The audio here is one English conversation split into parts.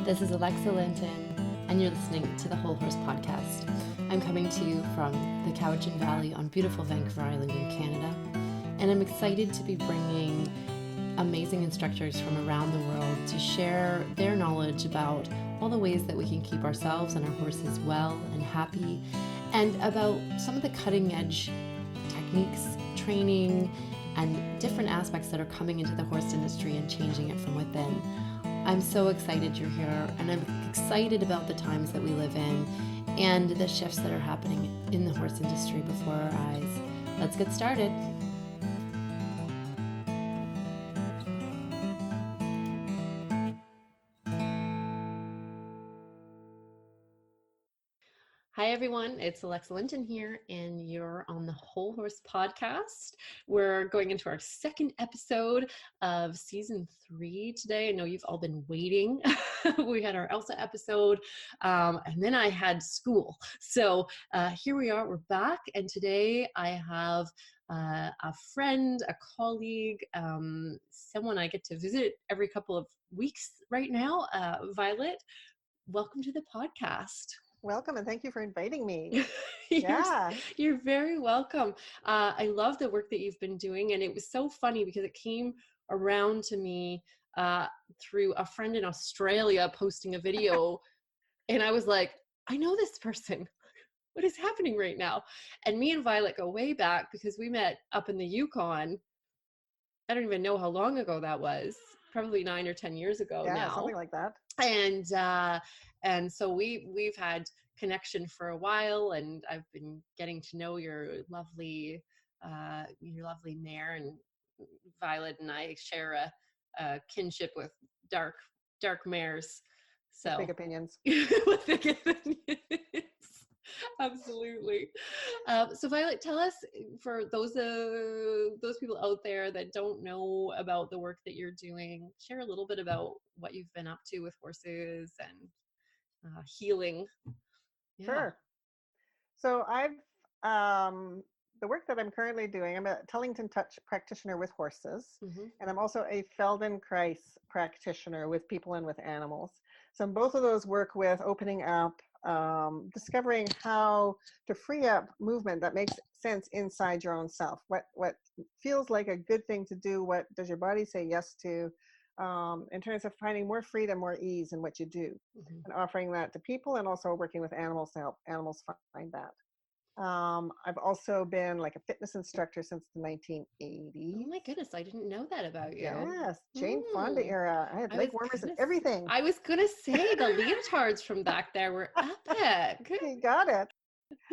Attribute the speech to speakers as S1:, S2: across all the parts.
S1: This is Alexa Linton, and you're listening to the Whole Horse Podcast. I'm coming to you from the Cowichan Valley on beautiful Vancouver Island in Canada, and I'm excited to be bringing amazing instructors from around the world to share their knowledge about all the ways that we can keep ourselves and our horses well and happy, and about some of the cutting-edge techniques, training, and different aspects that are coming into the horse industry and changing it from within. I'm so excited you're here, and I'm excited about the times that we live in and the shifts that are happening in the horse industry before our eyes. Let's get started. Hi, everyone. It's Alexa Linton here, and you're on the Whole Horse Podcast. We're going into our second episode of season 3 today. I know you've all been waiting. We had our Elsa episode, and then I had school. So here we are. We're back, and today I have a friend, a colleague, someone I get to visit every couple of weeks right now, Violet. Welcome to the podcast.
S2: Welcome, and thank you for inviting me.
S1: You're very welcome. I love the work that you've been doing, and it was so funny because it came around to me through a friend in Australia posting a video, and I was like, I know this person. What is happening right now? And me and Violet go way back because we met up in the Yukon. I don't even know how long ago that was. Probably 9 or 10 years ago now.
S2: Yeah, something like that.
S1: And so we've had connection for a while, and I've been getting to know your lovely mare, and Violet and I share a kinship with dark mares. So
S2: with big opinions.
S1: With big opinions. Absolutely. So Violet, tell us, for those people out there that don't know about the work that you're doing, share a little bit about what you've been up to with horses and healing. Yeah.
S2: Sure. So I've the work that I'm currently doing, I'm a Tellington Touch practitioner with horses, and I'm also a Feldenkrais practitioner with people and with animals. So both of those work with opening up, discovering how to free up movement that makes sense inside your own self. What feels like a good thing to do? What does your body say yes to? In terms of finding more freedom, more ease in what you do, and offering that to people, and also working with animals to help animals find that. I've also been like a fitness instructor since the 1980s.
S1: Oh my goodness, I didn't know that about you.
S2: Yes, Jane Fonda era. I had leg warmers and everything.
S1: I was going to say the leotards from back there were epic.
S2: You got it.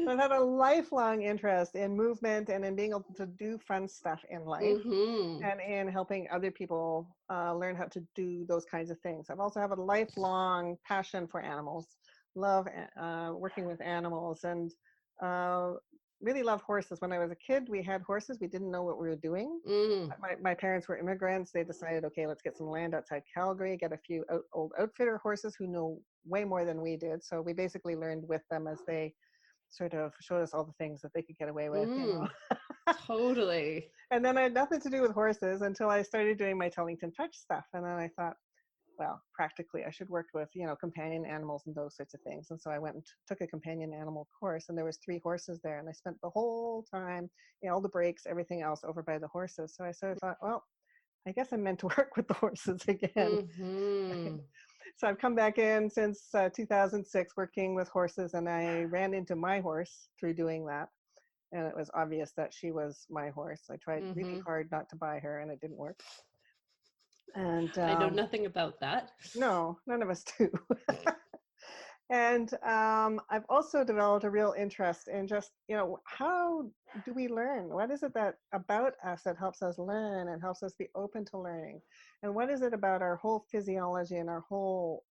S2: I've had a lifelong interest in movement and in being able to do fun stuff in life, and in helping other people learn how to do those kinds of things. I've also have a lifelong passion for animals, love working with animals, and really love horses. When I was a kid, we had horses. We didn't know what we were doing. My parents were immigrants. They decided, okay, let's get some land outside Calgary, get a few old outfitter horses who know way more than we did. So we basically learned with them as they sort of showed us all the things that they could get away with. You know?
S1: Totally.
S2: And then I had nothing to do with horses until I started doing my Tellington Touch stuff. And then I thought, well, practically I should work with, companion animals and those sorts of things. And so I went and took a companion animal course, and there was 3 horses there. And I spent the whole time, all the breaks, everything else over by the horses. So I sort of thought, well, I guess I'm meant to work with the horses again. So I've come back in since 2006 working with horses, and I ran into my horse through doing that. And it was obvious that she was my horse. I tried really hard not to buy her, and it didn't work. And
S1: I know nothing about that.
S2: No, none of us do. And I've also developed a real interest in just, how do we learn? What is it that about us that helps us learn and helps us be open to learning? And what is it about our whole physiology and our whole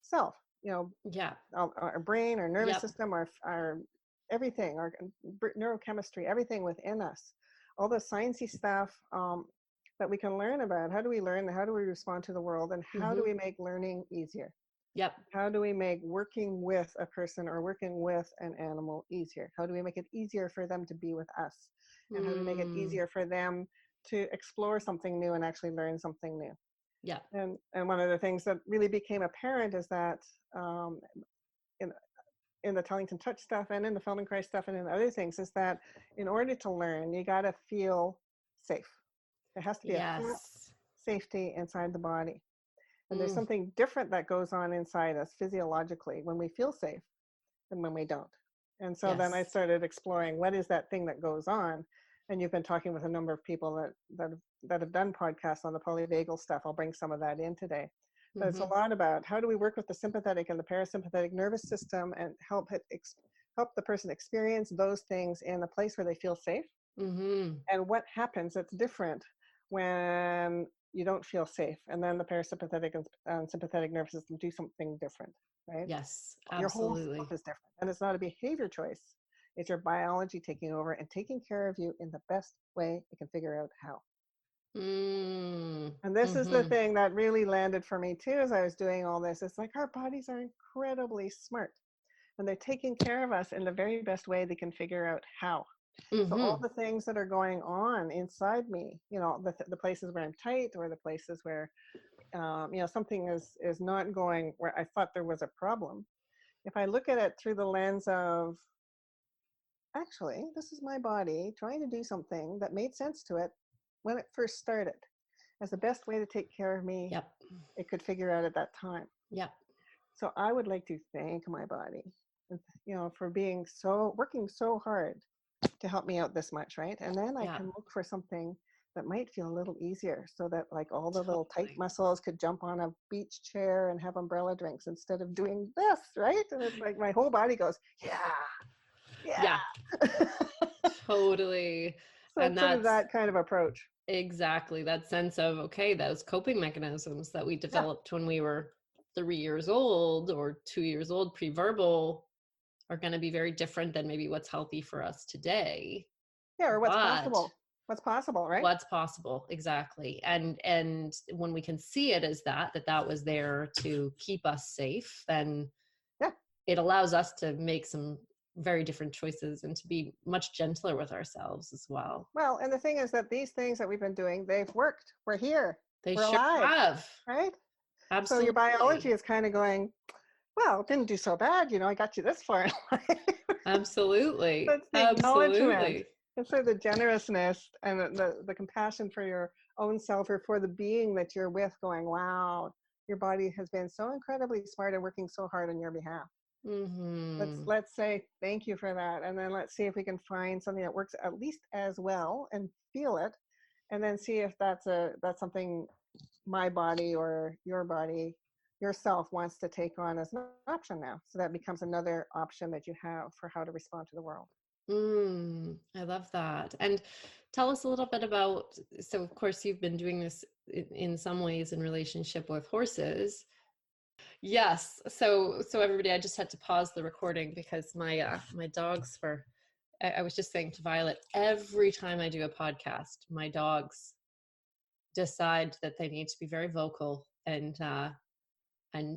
S2: self? Our brain, our nervous system, our everything, our neurochemistry, everything within us, all the sciencey stuff that we can learn about. How do we learn? How do we respond to the world? And how do we make learning easier? How do we make working with a person or working with an animal easier? How do we make it easier for them to be with us? And how do we make it easier for them to explore something new and actually learn something new?
S1: Yeah.
S2: And one of the things that really became apparent is that in in the Tellington Touch stuff and in the Feldenkrais stuff and in other things is that in order to learn, you got to feel safe. There has to be a felt
S1: Yes.
S2: safety inside the body. And there's
S1: Mm,
S2: something different that goes on inside us physiologically when we feel safe than when we don't. And so then I
S1: yes.
S2: started exploring what is that thing that goes on. And you've been talking with a number of people that have done podcasts on the polyvagal stuff. I'll bring some of that in today. But it's a
S1: Mm-hmm.
S2: lot about how do we work with the sympathetic and the parasympathetic nervous system and help the person experience those things in a place where they feel safe.
S1: Mm-hmm.
S2: And what happens that's different when you don't feel safe, and then the parasympathetic and sympathetic nervous system do something different, right?
S1: Yes,
S2: Your whole self
S1: absolutely.
S2: is different, and it's not a behavior choice. It's your biology taking over and taking care of you in the best way it can figure out how.
S1: Mm,
S2: And this is the
S1: mm-hmm.
S2: thing that really landed for me too as I was doing all this. It's like our bodies are incredibly smart, and they're taking care of us in the very best way they can figure out how. So all
S1: Mm-hmm.
S2: the things that are going on inside me, the places where I'm tight, or the places where something is not going where I thought there was a problem. If I look at it through the lens of, actually, this is my body trying to do something that made sense to it when it first started, as the best way to take care of me
S1: Yep.
S2: it could figure out at that time.
S1: Yep.
S2: So I would like to thank my body, for working so hard to help me out this much, right? And then I
S1: Yeah.
S2: can look for something that might feel a little easier, so that like all the little tight
S1: Totally.
S2: muscles could jump on a beach chair and have umbrella drinks instead of doing this, right? And it's like my whole body goes,
S1: Yeah.
S2: yeah.
S1: Totally.
S2: So
S1: And
S2: it's sort of
S1: that's
S2: that kind of approach.
S1: exactly that sense of, okay, those coping mechanisms that we
S2: Yeah.
S1: developed when we were 3 years old or 2 years old, pre-verbal, are going to be very different than maybe what's healthy for us today.
S2: Yeah, or what's
S1: But
S2: possible. What's possible, right?
S1: what's possible, exactly. And when we can see it as that was there to keep us safe, then
S2: Yeah.
S1: it allows us to make some very different choices and to be much gentler with ourselves as well.
S2: Well, and the thing is that these things that we've been doing, they've worked. We're here.
S1: They
S2: We're
S1: sure
S2: alive,
S1: have.
S2: right? So your biology
S1: Absolutely.
S2: is kind of going, well, it didn't do so bad. I got you this far in life. So
S1: Absolutely.
S2: it's the acknowledgement.
S1: Absolutely.
S2: It's sort of the generousness and the compassion for your own self, or for the being that you're with, going, wow, your body has been so incredibly smart and working so hard on your behalf.
S1: Mm-hmm.
S2: Let's say thank you for that. And then let's see if we can find something that works at least as well and feel it. And then see if that's something my body or your body, yourself, wants to take on as an option now. So that becomes another option that you have for how to respond to the world.
S1: I love that. And tell us a little bit about, so of course you've been doing this in some ways in relationship with horses. Yes. So everybody, I just had to pause the recording because my dogs were, I was just saying to Violet, every time I do a podcast, my dogs decide that they need to be very vocal and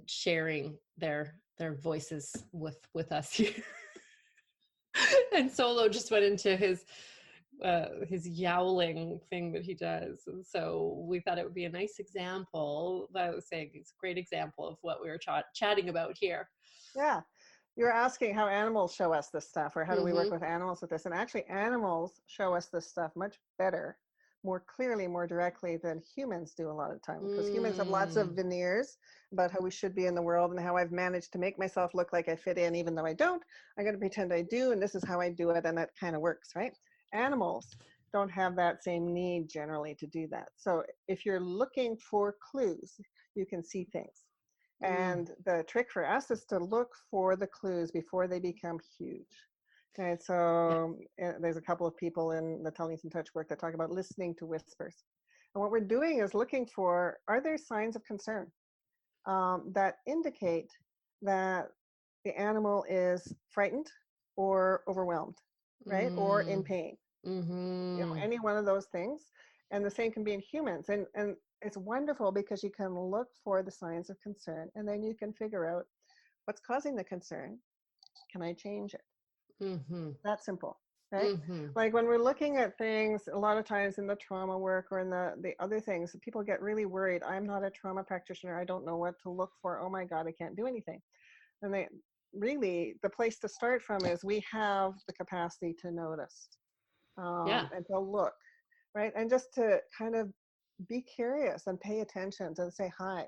S1: sharing their voices with us here. And Solo just went into his yowling thing that he does, and so we thought it would be a nice example. I was saying it's a great example of what we were chatting about here.
S2: Yeah. You're asking how animals show us this stuff, or how do we work
S1: Mm-hmm.
S2: with animals with this? And actually, animals show us this stuff much better, more clearly, more directly than humans do a lot of the time. Because humans have lots of veneers about how we should be in the world and how I've managed to make myself look like I fit in, even though I don't. I got to pretend I do, and this is how I do it, and that kind of works, right? Animals don't have that same need generally to do that. So if you're looking for clues, you can see things. And the trick for us is to look for the clues before they become huge. Okay,
S1: Yeah.
S2: so there's a couple of people in the Tellington Touch work that talk about listening to whispers. And what we're doing is looking for, are there signs of concern that indicate that the animal is frightened or overwhelmed, right? Or in pain,
S1: Mm-hmm.
S2: any one of those things. And the same can be in humans. And it's wonderful because you can look for the signs of concern, and then you can figure out what's causing the concern. Can I change it?
S1: Mm-hmm.
S2: That simple. right?
S1: Mm-hmm.
S2: Like when we're looking at things, a lot of times in the trauma work or in the other things, people get really worried. I'm not a trauma practitioner. I don't know what to look for. Oh my God, I can't do anything. And they really, the place to start from is we have the capacity to notice
S1: Yeah.
S2: and to look, right? And just to kind of be curious and pay attention and say, hi,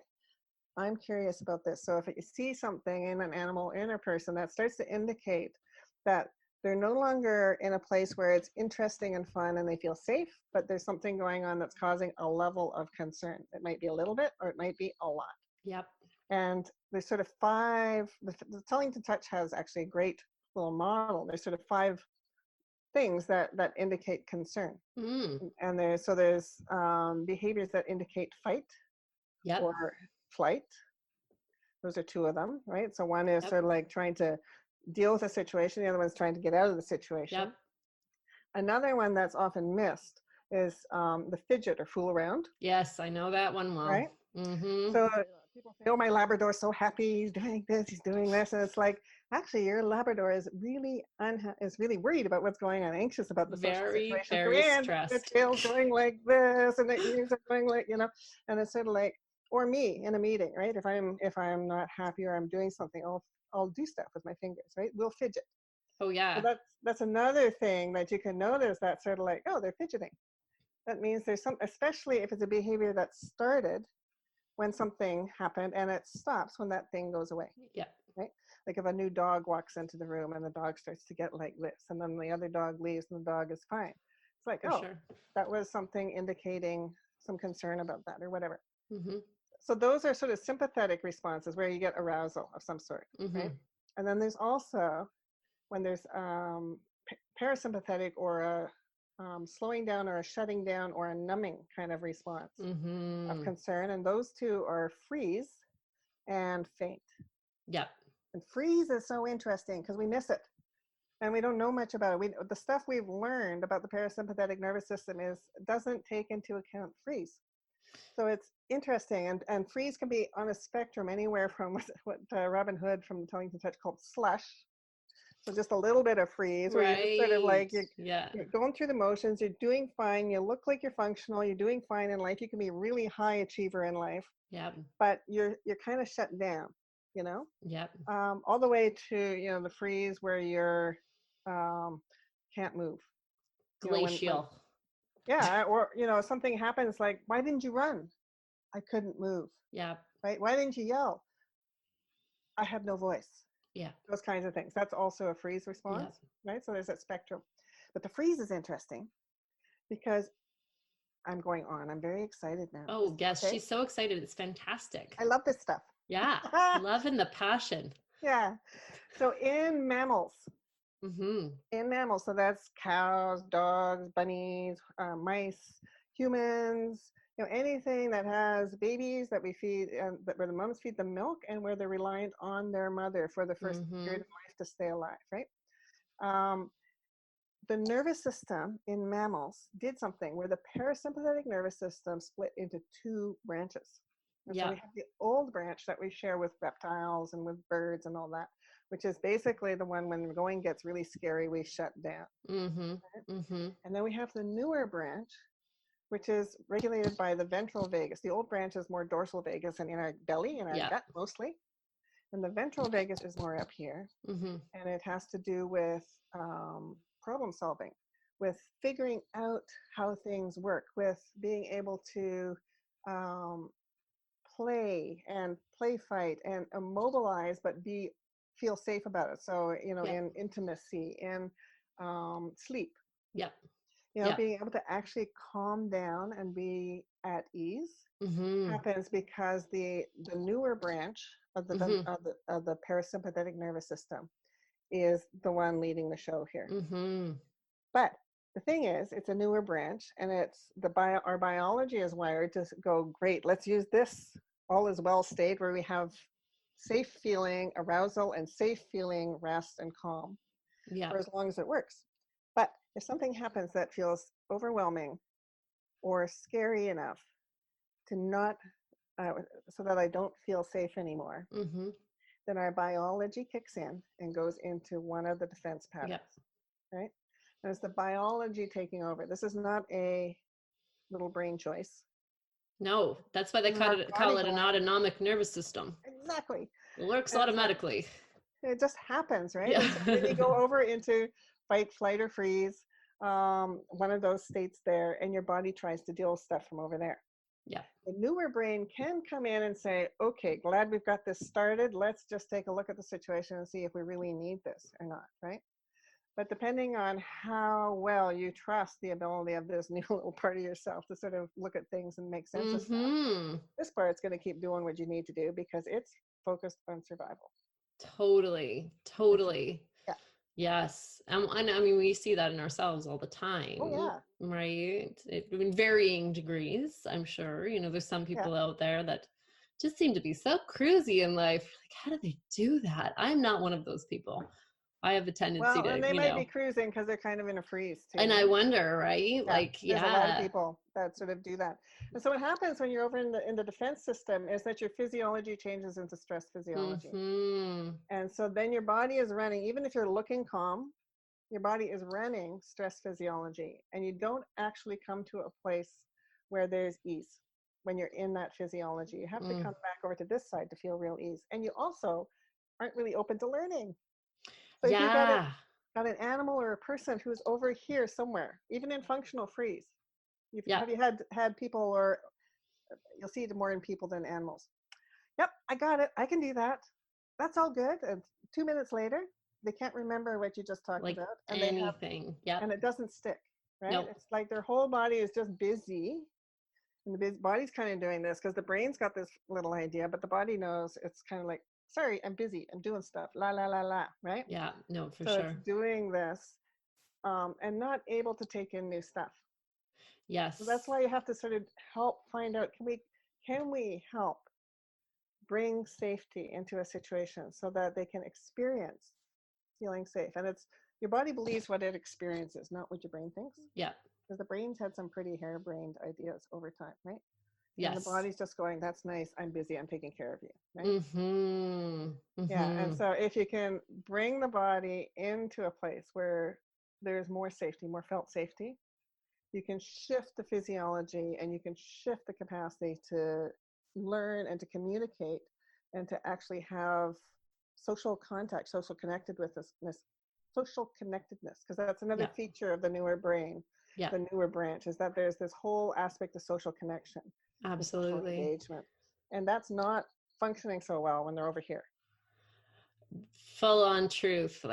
S2: I'm curious about this. So if you see something in an animal, in a person, that starts to indicate that they're no longer in a place where it's interesting and fun and they feel safe, but there's something going on that's causing a level of concern. It might be a little bit or it might be a lot.
S1: Yep.
S2: And there's sort of the Telling to Touch has actually a great little model. There's sort of 5 things that indicate concern.
S1: Mm.
S2: And there's behaviors that indicate fight
S1: Yep.
S2: or flight. Those are 2 of them, right? So one is
S1: Yep.
S2: sort of like trying to deal with a situation. The other one's trying to get out of the situation.
S1: Yep.
S2: Another one that's often missed is the fidget or fool around,
S1: Yes, I know that one well.
S2: right?
S1: Mm-hmm.
S2: So people say, oh, my Labrador's so happy, he's doing this, he's doing this. And it's like, actually, your Labrador is really worried about what's going on, anxious about the social
S1: Very,
S2: situation.
S1: very
S2: And the
S1: stressed.
S2: tail's going like this and the ears are going like, and it's sort of like, or me in a meeting, right? If I'm not happy or I'm doing something, I'll do stuff with my fingers, right? We'll fidget.
S1: Oh,
S2: So
S1: yeah.
S2: that's another thing that you can notice, that sort of like, oh, they're fidgeting. That means there's especially if it's a behavior that started when something happened and it stops when that thing goes away,
S1: Yep.
S2: right? Like if a new dog walks into the room and the dog starts to get like this and then the other dog leaves and the dog is fine. It's like,
S1: For
S2: oh,
S1: sure.
S2: that was something indicating some concern about that or whatever.
S1: Mm-hmm.
S2: So those are sort of sympathetic responses where you get arousal of some sort,
S1: Mm-hmm.
S2: right? And then there's also when there's parasympathetic or a slowing down or a shutting down or a numbing kind of response
S1: Mm-hmm.
S2: of concern. And those 2 are freeze and faint.
S1: Yep.
S2: And freeze is so interesting because we miss it and we don't know much about it. The stuff we've learned about the parasympathetic nervous system doesn't take into account freeze. So it's interesting, and freeze can be on a spectrum anywhere from what Robin Hood from Telling to Touch called slush. So just a little bit of freeze, where you're just sort of like
S1: Yeah.
S2: you're going through the motions, you're doing fine, you look like you're functional, you're doing fine in life. You can be a really high achiever in life,
S1: Yep.
S2: but you're kind of shut down,
S1: Yep.
S2: all the way to the freeze where you're can't move.
S1: Glacial.
S2: Yeah, or something happens like, why didn't you run? I couldn't move.
S1: Yep.
S2: Right? Why didn't you yell? I have no voice.
S1: Yeah.
S2: Those kinds of things. That's also a freeze response, right? So there's that spectrum. But the freeze is interesting because I'm going on. I'm very excited now.
S1: Oh, yes.
S2: Okay?
S1: She's so excited. It's fantastic.
S2: I love this stuff.
S1: Yeah. Love and the passion.
S2: Yeah. So in mammals,
S1: Mm-hmm.
S2: so that's cows, dogs, bunnies, mice, humans, anything that has babies that we feed and where the moms feed the milk and where they're reliant on their mother for the first period of life to stay alive, right? The nervous system in mammals did something where the parasympathetic nervous system split into 2 branches. And so we have the old branch that we share with reptiles and with birds and all that, which is basically the one when the going gets really scary, we shut down.
S1: Mm-hmm.
S2: Right?
S1: Mm-hmm.
S2: And then we have the newer branch, which is regulated by the ventral vagus. The old branch is more dorsal vagus and in our belly, in our gut mostly. And the ventral vagus is more up here.
S1: Mm-hmm.
S2: And it has to do with problem solving, with figuring out how things work, with being able to play fight and immobilize, but feel safe about it. So, in intimacy, in sleep,
S1: Yep.
S2: being able to actually calm down and be at ease
S1: Mm-hmm.
S2: happens because the newer branch of the parasympathetic nervous system is the one leading the show here.
S1: Mm-hmm.
S2: But the thing is, it's a newer branch, and it's our biology is wired to go, great, let's use this all is well state where we have safe feeling arousal and safe feeling rest and calm for as long as it works. But if something happens that feels overwhelming or scary enough to not, so that I don't feel safe anymore, then our biology kicks in and goes into one of the defense patterns, right? There's the biology taking over. This is not a little brain choice.
S1: No, that's why they
S2: This is our
S1: call
S2: body
S1: it an
S2: going,
S1: autonomic nervous system.
S2: exactly.
S1: It works
S2: And so
S1: automatically.
S2: it just happens, right?
S1: Yeah.
S2: And so then you go over into fight, flight, or freeze, one of those states there, and your body tries to deal with stuff from over there.
S1: Yeah.
S2: The newer brain can come in and say, okay, glad we've got this started. Let's just take a look at the situation and see if we really need this or not, right? But depending on how well you trust the ability of this new little part of yourself to sort of look at things and make sense of stuff, this part's going to keep doing what you need to do because it's focused on survival.
S1: Totally.
S2: Yeah.
S1: Yes. And I mean, we see that in ourselves all the time.
S2: Oh, yeah.
S1: Right. In varying degrees, I'm sure. There's some people out there that just seem to be so cruisy in life. Like, how do they do that? I'm not one of those people. I have a tendency to,
S2: And they might be cruising because they're kind of in a freeze too.
S1: And I wonder, right?
S2: Yeah, there's a lot of people that sort of do that. And so what happens when you're over in the defense system is that your physiology changes into stress physiology. And so then your body is running, even if you're looking calm, your body is running stress physiology. And you don't actually come to a place where there's ease when you're in that physiology. You have to come back over to this side to feel real ease. And you also aren't really open to learning. So if you've got an animal or a person who's over here somewhere, even in functional freeze, have you had people, or you'll see it more in people than animals? Yep, I got it. I can do that. That's all good. And 2 minutes later, they can't remember what you just talked about. And
S1: anything.
S2: And it doesn't stick, right?
S1: Nope.
S2: It's like their whole body is just busy. And the body's kind of doing this because the brain's got this little idea, but the body knows it's kind of like, sorry, I'm busy. I'm doing stuff. La, la, la, la, right?
S1: Yeah, no, for
S2: sure.
S1: So
S2: it's doing this and not able to take in new stuff.
S1: Yes.
S2: So that's why you have to sort of help find out, can we help bring safety into a situation so that they can experience feeling safe? And it's your body believes what it experiences, not what your brain thinks.
S1: Yeah.
S2: Because the brain's had some pretty harebrained ideas over time, right?
S1: Yes.
S2: And the body's just going, that's nice. I'm busy. I'm taking care of you. Right? Yeah. And so if you can bring the body into a place where there's more safety, more felt safety, you can shift the physiology and you can shift the capacity to learn and to communicate and to actually have social contact, social connectedness, because that's another feature of the newer brain. The newer branch is that there's this whole aspect of social connection.
S1: Absolutely.
S2: Social engagement. And that's not functioning so well when they're over here.
S1: Full on truth.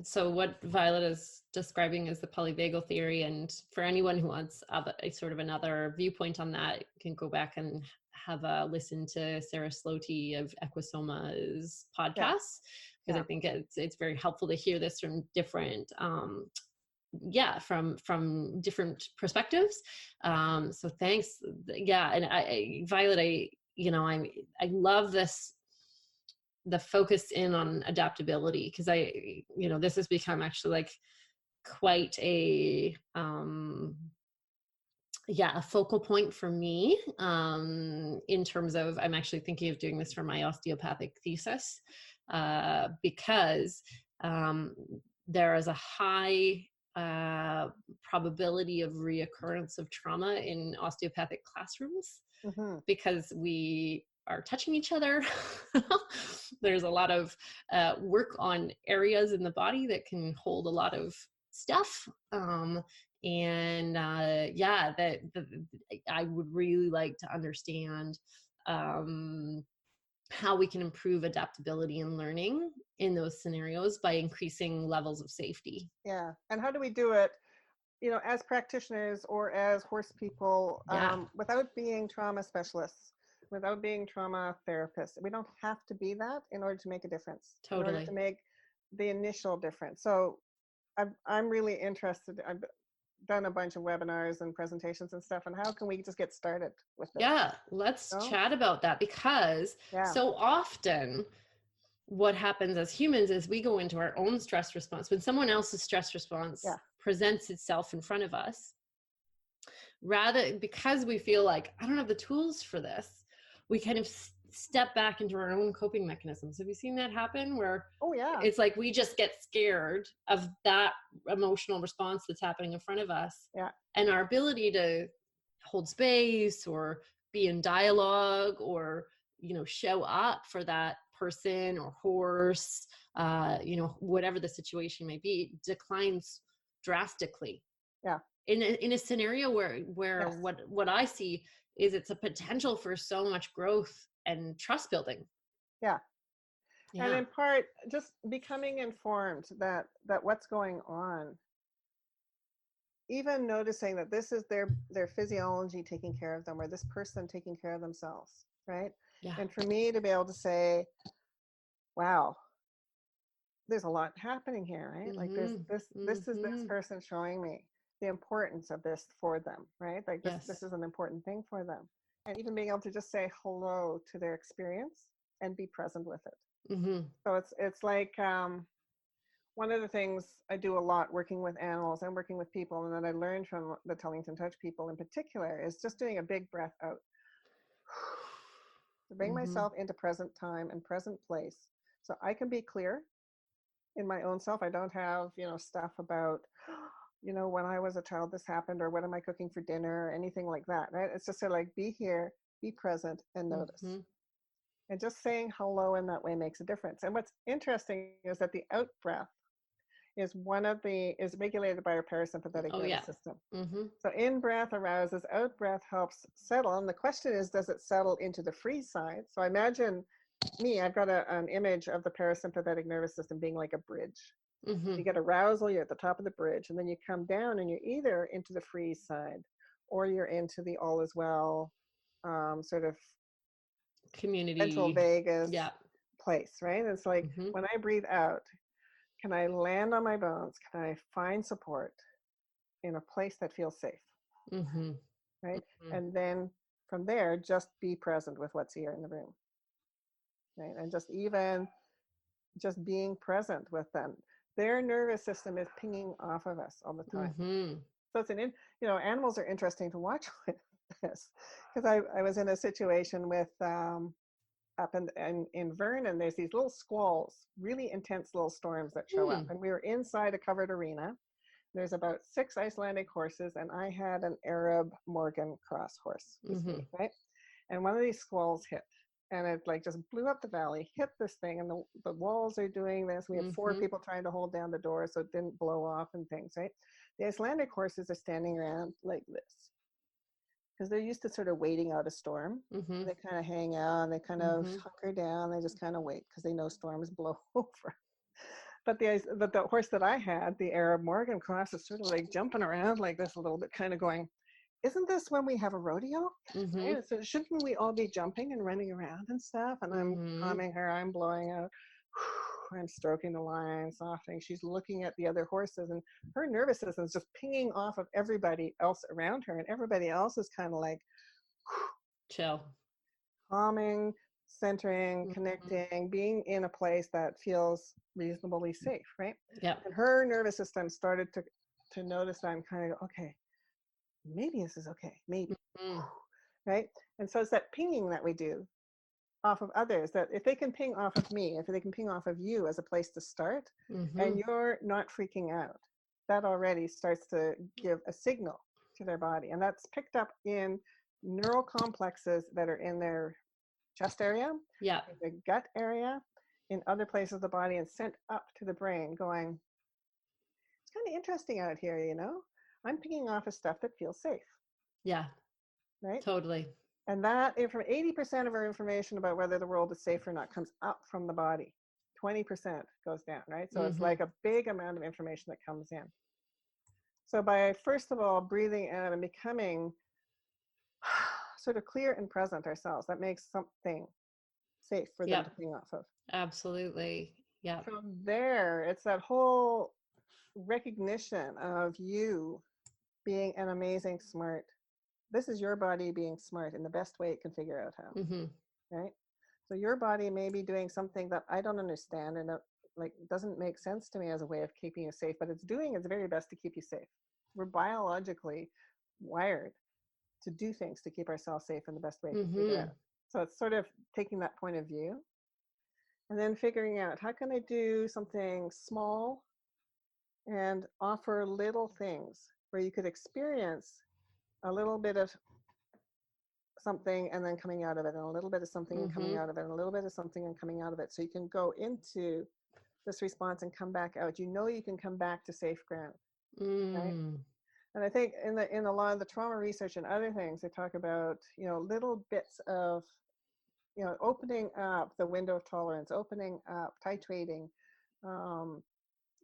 S1: So what Violet is describing is the polyvagal theory. And for anyone who wants a sort of another viewpoint on that, you can go back and have a listen to Sarah Sloty of Equisoma's podcast, because I think it's very helpful to hear this from different from different perspectives. So thanks. And Violet, I love this, the focus in on adaptability, because this has become actually like quite a focal point for me, in terms of, I'm actually thinking of doing this for my osteopathic thesis, because there is a high probability of reoccurrence of trauma in osteopathic classrooms, because we are touching each other. There's a lot of work on areas in the body that can hold a lot of stuff. I would really like to understand how we can improve adaptability and learning in those scenarios by increasing levels of safety.
S2: Yeah. And how do we do it, as practitioners or as horse people, without being trauma specialists, without being trauma therapists? We don't have to be that in order to make a difference.
S1: Totally.
S2: In order to make the initial difference. So I'm really interested. I've done a bunch of webinars and presentations and stuff, and how can we just get started with this?
S1: Yeah, let's chat about that, because so often what happens as humans is we go into our own stress response when someone else's stress response presents itself in front of us. Rather, because we feel like, I don't have the tools for this, we kind of step back into our own coping mechanisms. Have you seen that happen where
S2: Oh yeah.
S1: it's like we just get scared of that emotional response that's happening in front of us?
S2: Yeah.
S1: And our ability to hold space or be in dialogue or, show up for that person or horse, whatever the situation may be, declines drastically.
S2: Yeah.
S1: In a scenario where
S2: Yes.
S1: what I see is it's a potential for so much growth and trust building.
S2: Yeah. And
S1: Yeah.
S2: in part, just becoming informed that what's going on, even noticing that this is their physiology taking care of them, or this person taking care of themselves, right?
S1: Yeah.
S2: And for me to be able to say, wow, there's a lot happening here, right? Like this is this person showing me the importance of this for them, right? Like this
S1: Yes.
S2: is an important thing for them. And even being able to just say hello to their experience and be present with it. So it's like one of the things I do a lot working with animals and working with people, and that I learned from the Tellington Touch people in particular, is just doing a big breath out to bring myself into present time and present place, so I can be clear in my own self. I don't have, stuff about, when I was a child, this happened, or what am I cooking for dinner, or anything like that, right? It's just sort of like, be here, be present, and notice. And just saying hello in that way makes a difference. And what's interesting is that the out breath is is regulated by our parasympathetic nervous system. So in breath arouses, out breath helps settle. And the question is, does it settle into the freeze side? So imagine me, I've got an image of the parasympathetic nervous system being like a bridge. You get arousal, you're at the top of the bridge, and then you come down and you're either into the freeze side or you're into the all is well, sort of
S1: community,
S2: central vagus place, right? It's like when I breathe out, can I land on my bones? Can I find support in a place that feels safe? Right? And then from there, just be present with what's here in the room. Right? And just being present with them. Their nervous system is pinging off of us all the time. So it's animals are interesting to watch with this, because I was in a situation with up in Vernon, there's these little squalls, really intense little storms that show up. And we were inside a covered arena. There's about 6 Icelandic horses, and I had an Arab Morgan cross horse with me, right? And one of these squalls hit, and it like just blew up the valley, hit this thing, and the walls are doing this. We had 4 people trying to hold down the door so it didn't blow off and things, right? The Icelandic horses are standing around like this, because they're used to sort of waiting out a storm. They kind of hang out, and they kind of hunker down. They just kind of wait because they know storms blow over. But the horse that I had, the Arab Morgan cross, is sort of like jumping around like this a little bit, kind of going, isn't this when we have a rodeo? Right? So shouldn't we all be jumping and running around and stuff? And I'm calming her, I'm blowing out, I'm stroking the line, softening. She's looking at the other horses, and her nervous system is just pinging off of everybody else around her, and everybody else is kind of like
S1: chill,
S2: calming, centering, connecting, being in a place that feels reasonably safe, right?
S1: Yeah.
S2: And her nervous system started to notice that I'm kind of, okay, maybe this is okay, maybe, right? And so it's that pinging that we do off of others, that if they can ping off of me, if they can ping off of you as a place to start, and you're not freaking out, that already starts to give a signal to their body. And that's picked up in neural complexes that are in their chest area, the gut area, in other places of the body, and sent up to the brain going, it's kind of interesting out here, I'm picking off of stuff that feels safe.
S1: Yeah.
S2: Right?
S1: Totally.
S2: And that 80% of our information about whether the world is safe or not comes up from the body. 20% goes down, right? So it's like a big amount of information that comes in. So by, first of all, breathing out and becoming sort of clear and present ourselves, that makes something safe for them to ping off of.
S1: Absolutely. Yeah.
S2: From there, it's that whole recognition of you being an amazing, smart, this is your body being smart in the best way it can figure out how, right? So your body may be doing something that I don't understand, and doesn't make sense to me as a way of keeping you safe, but it's doing its very best to keep you safe. We're biologically wired to do things to keep ourselves safe in the best way we can figure out. So it's sort of taking that point of view and then figuring out how can I do something small and offer little things where you could experience a little bit of something and then coming out of it, and a little bit of something and coming out of it, and a little bit of something and coming out of it. So you can go into this response and come back out. You know you can come back to safe ground, right? And I think in a lot of the trauma research and other things, they talk about, you know, little bits of, you know, opening up the window of tolerance, opening up, titrating,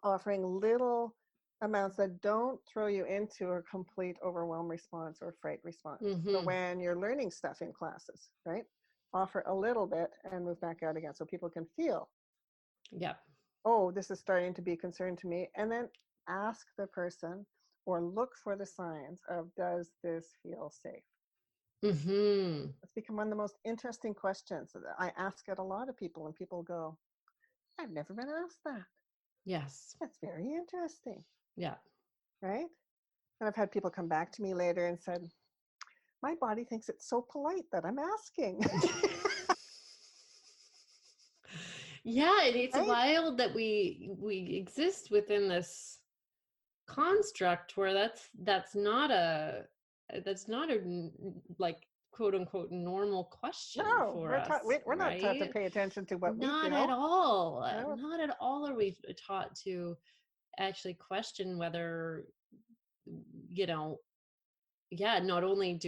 S2: offering little amounts that don't throw you into a complete overwhelm response or fright response. So when you're learning stuff in classes, right, offer a little bit and move back out again so people can feel, oh, this is starting to be a concern to me. And then ask the person or look for the signs of, does this feel safe? It's become one of the most interesting questions. I ask it a lot of people, and people go, I've never been asked that.
S1: Yes.
S2: That's very interesting.
S1: Yeah.
S2: Right? And I've had people come back to me later and said, my body thinks it's so polite that I'm asking.
S1: Yeah, and it's
S2: right?
S1: wild that we exist within this construct where that's not a like quote unquote normal question for us.
S2: We're not taught to pay attention to what we feel.
S1: Not at all. Not at all are we taught to actually question whether, you know, not only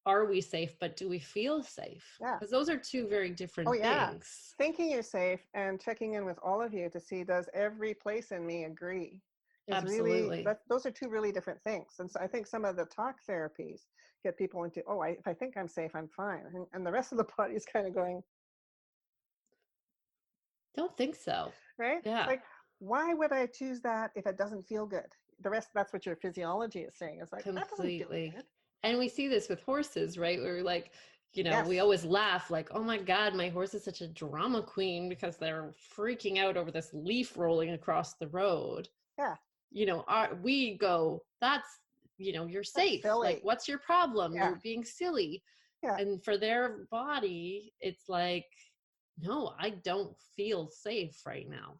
S1: are we safe, but do we feel safe? Because those are two very different things.
S2: Thinking you're safe and checking in with all of you to see, does every place in me agree?
S1: Absolutely.
S2: Those are two really different things. And so I think some of the talk therapies get people into, if I think I'm safe, I'm fine. And the rest of the body is kind of going,
S1: don't think so.
S2: Right?
S1: Yeah.
S2: It's like, why would I choose that if it doesn't feel good? The rest, that's what your physiology is saying. It's like,
S1: completely.
S2: That doesn't feel good.
S1: And we see this with horses, right? We're like, you know, we always laugh like, oh my God, my horse is such a drama queen because they're freaking out over this leaf rolling across the road.
S2: Yeah.
S1: You know, we go, that's, you know, you're safe. Like, what's your problem? You're being silly.
S2: Yeah.
S1: And for their body, it's like, no, I don't feel safe right now.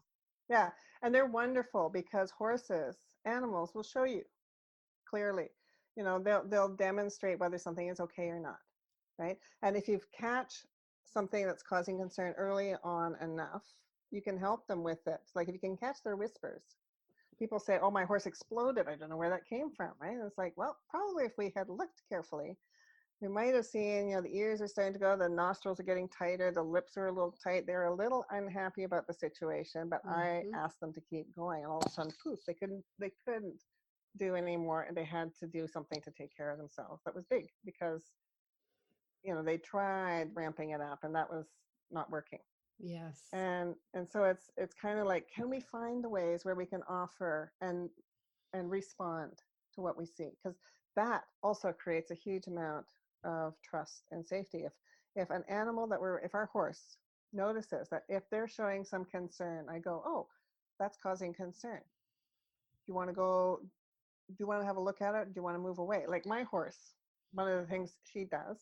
S2: Yeah. And they're wonderful because horses, animals will show you clearly. You know, they'll demonstrate whether something is okay or not, right? And if you catch something that's causing concern early on enough, you can help them with it. Like if you can catch their whispers. People say, oh, my horse exploded. I don't know where that came from, right? And it's like, well, probably if we had looked carefully, we might have seen, you know, the ears are starting to go, the nostrils are getting tighter, the lips are a little tight. They're a little unhappy about the situation, but I asked them to keep going. And all of a sudden, poof, they couldn't do anymore, and they had to do something to take care of themselves. That was big because, you know, they tried ramping it up and that was not working.
S1: Yes.
S2: And so it's kind of like, can we find the ways where we can offer and respond to what we see? Because that also creates a huge amount of trust and safety. If an animal if our horse notices that if they're showing some concern, I go, oh, that's causing concern. Do you want to have a look at it? Do you want to move away? Like my horse, one of the things she does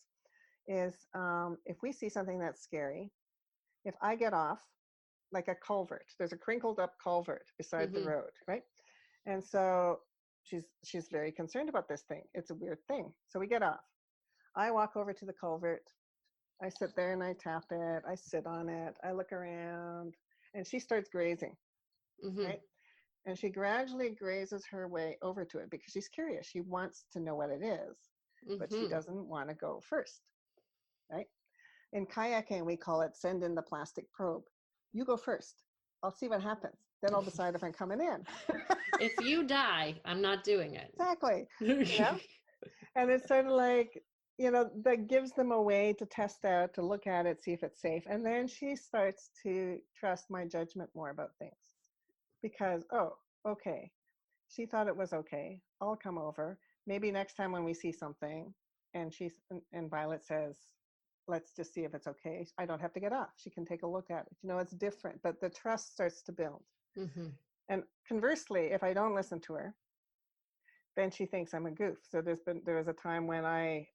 S2: is if we see something that's scary, if I get off, like a culvert, there's a crinkled up culvert beside the road, right? And so she's very concerned about this thing. It's a weird thing. So we get off. I walk over to the culvert. I sit there and I tap it. I sit on it. I look around, and she starts grazing, right? And she gradually grazes her way over to it because she's curious. She wants to know what it is, but she doesn't want to go first, right? In kayaking, we call it send in the plastic probe. You go first. I'll see what happens. Then I'll decide if I'm coming in.
S1: If you die, I'm not doing it.
S2: Exactly. You know? And it's sort of like, you know, that gives them a way to test out, to look at it, see if it's safe. And then she starts to trust my judgment more about things. Because, oh, okay, she thought it was okay. I'll come over. Maybe next time when we see something, and Violet says, let's just see if it's okay. I don't have to get off. She can take a look at it. You know, it's different, but the trust starts to build. And conversely, if I don't listen to her, then she thinks I'm a goof. So there was a time when I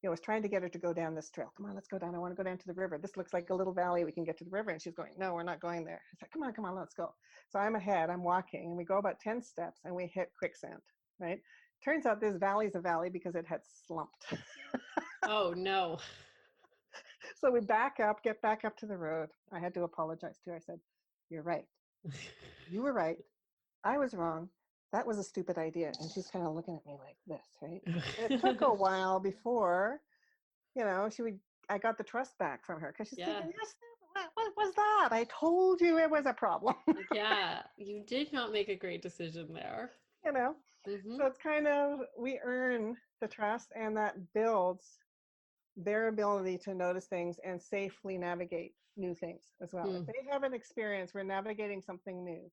S2: was trying to get her to go down this trail. Come on, let's go down. I want to go down to the river. This looks like a little valley. We can get to the river. And she's going, no, we're not going there. I said, come on, let's go. So I'm ahead, I'm walking, and we go about 10 steps and we hit quicksand, right? Turns out this valley's a valley because it had slumped.
S1: Oh, no.
S2: So we back up, get back up to the road. I had to apologize to her. I said, you're right. You were right. I was wrong. That was a stupid idea. And she's kind of looking at me like this, right? And it took a while before, I got the trust back from her because she's thinking, yes, what was that? I told you it was a problem.
S1: Yeah, you did not make a great decision there.
S2: Mm-hmm. So it's kind of, we earn the trust, and that builds their ability to notice things and safely navigate new things as well. If they have an experience where navigating something new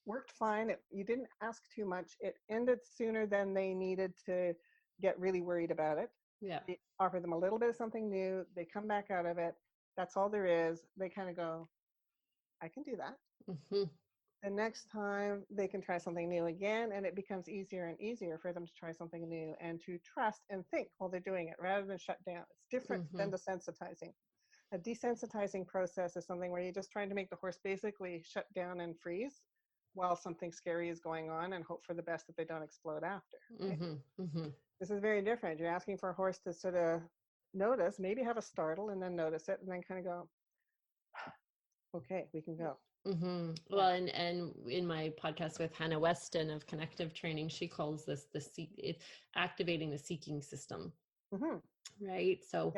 S2: worked fine, you didn't ask too much, it ended sooner than they needed to get really worried about it.
S1: Yeah.
S2: You offer them a little bit of something new, they come back out of it, that's all there is. They kind of go, I can do that. Mm-hmm. The next time they can try something new again, and it becomes easier and easier for them to try something new and to trust and think while they're doing it rather than shut down. It's different than desensitizing. A desensitizing process is something where you're just trying to make the horse basically shut down and freeze while something scary is going on and hope for the best that they don't explode after. Right? Mm-hmm. Mm-hmm. This is very different. You're asking for a horse to sort of notice, maybe have a startle and then notice it and then kind of go, okay, we can go.
S1: Mm-hmm. Well, and in my podcast with Hannah Weston of Connective Training, she calls this activating the seeking system. Mm-hmm. Right. So,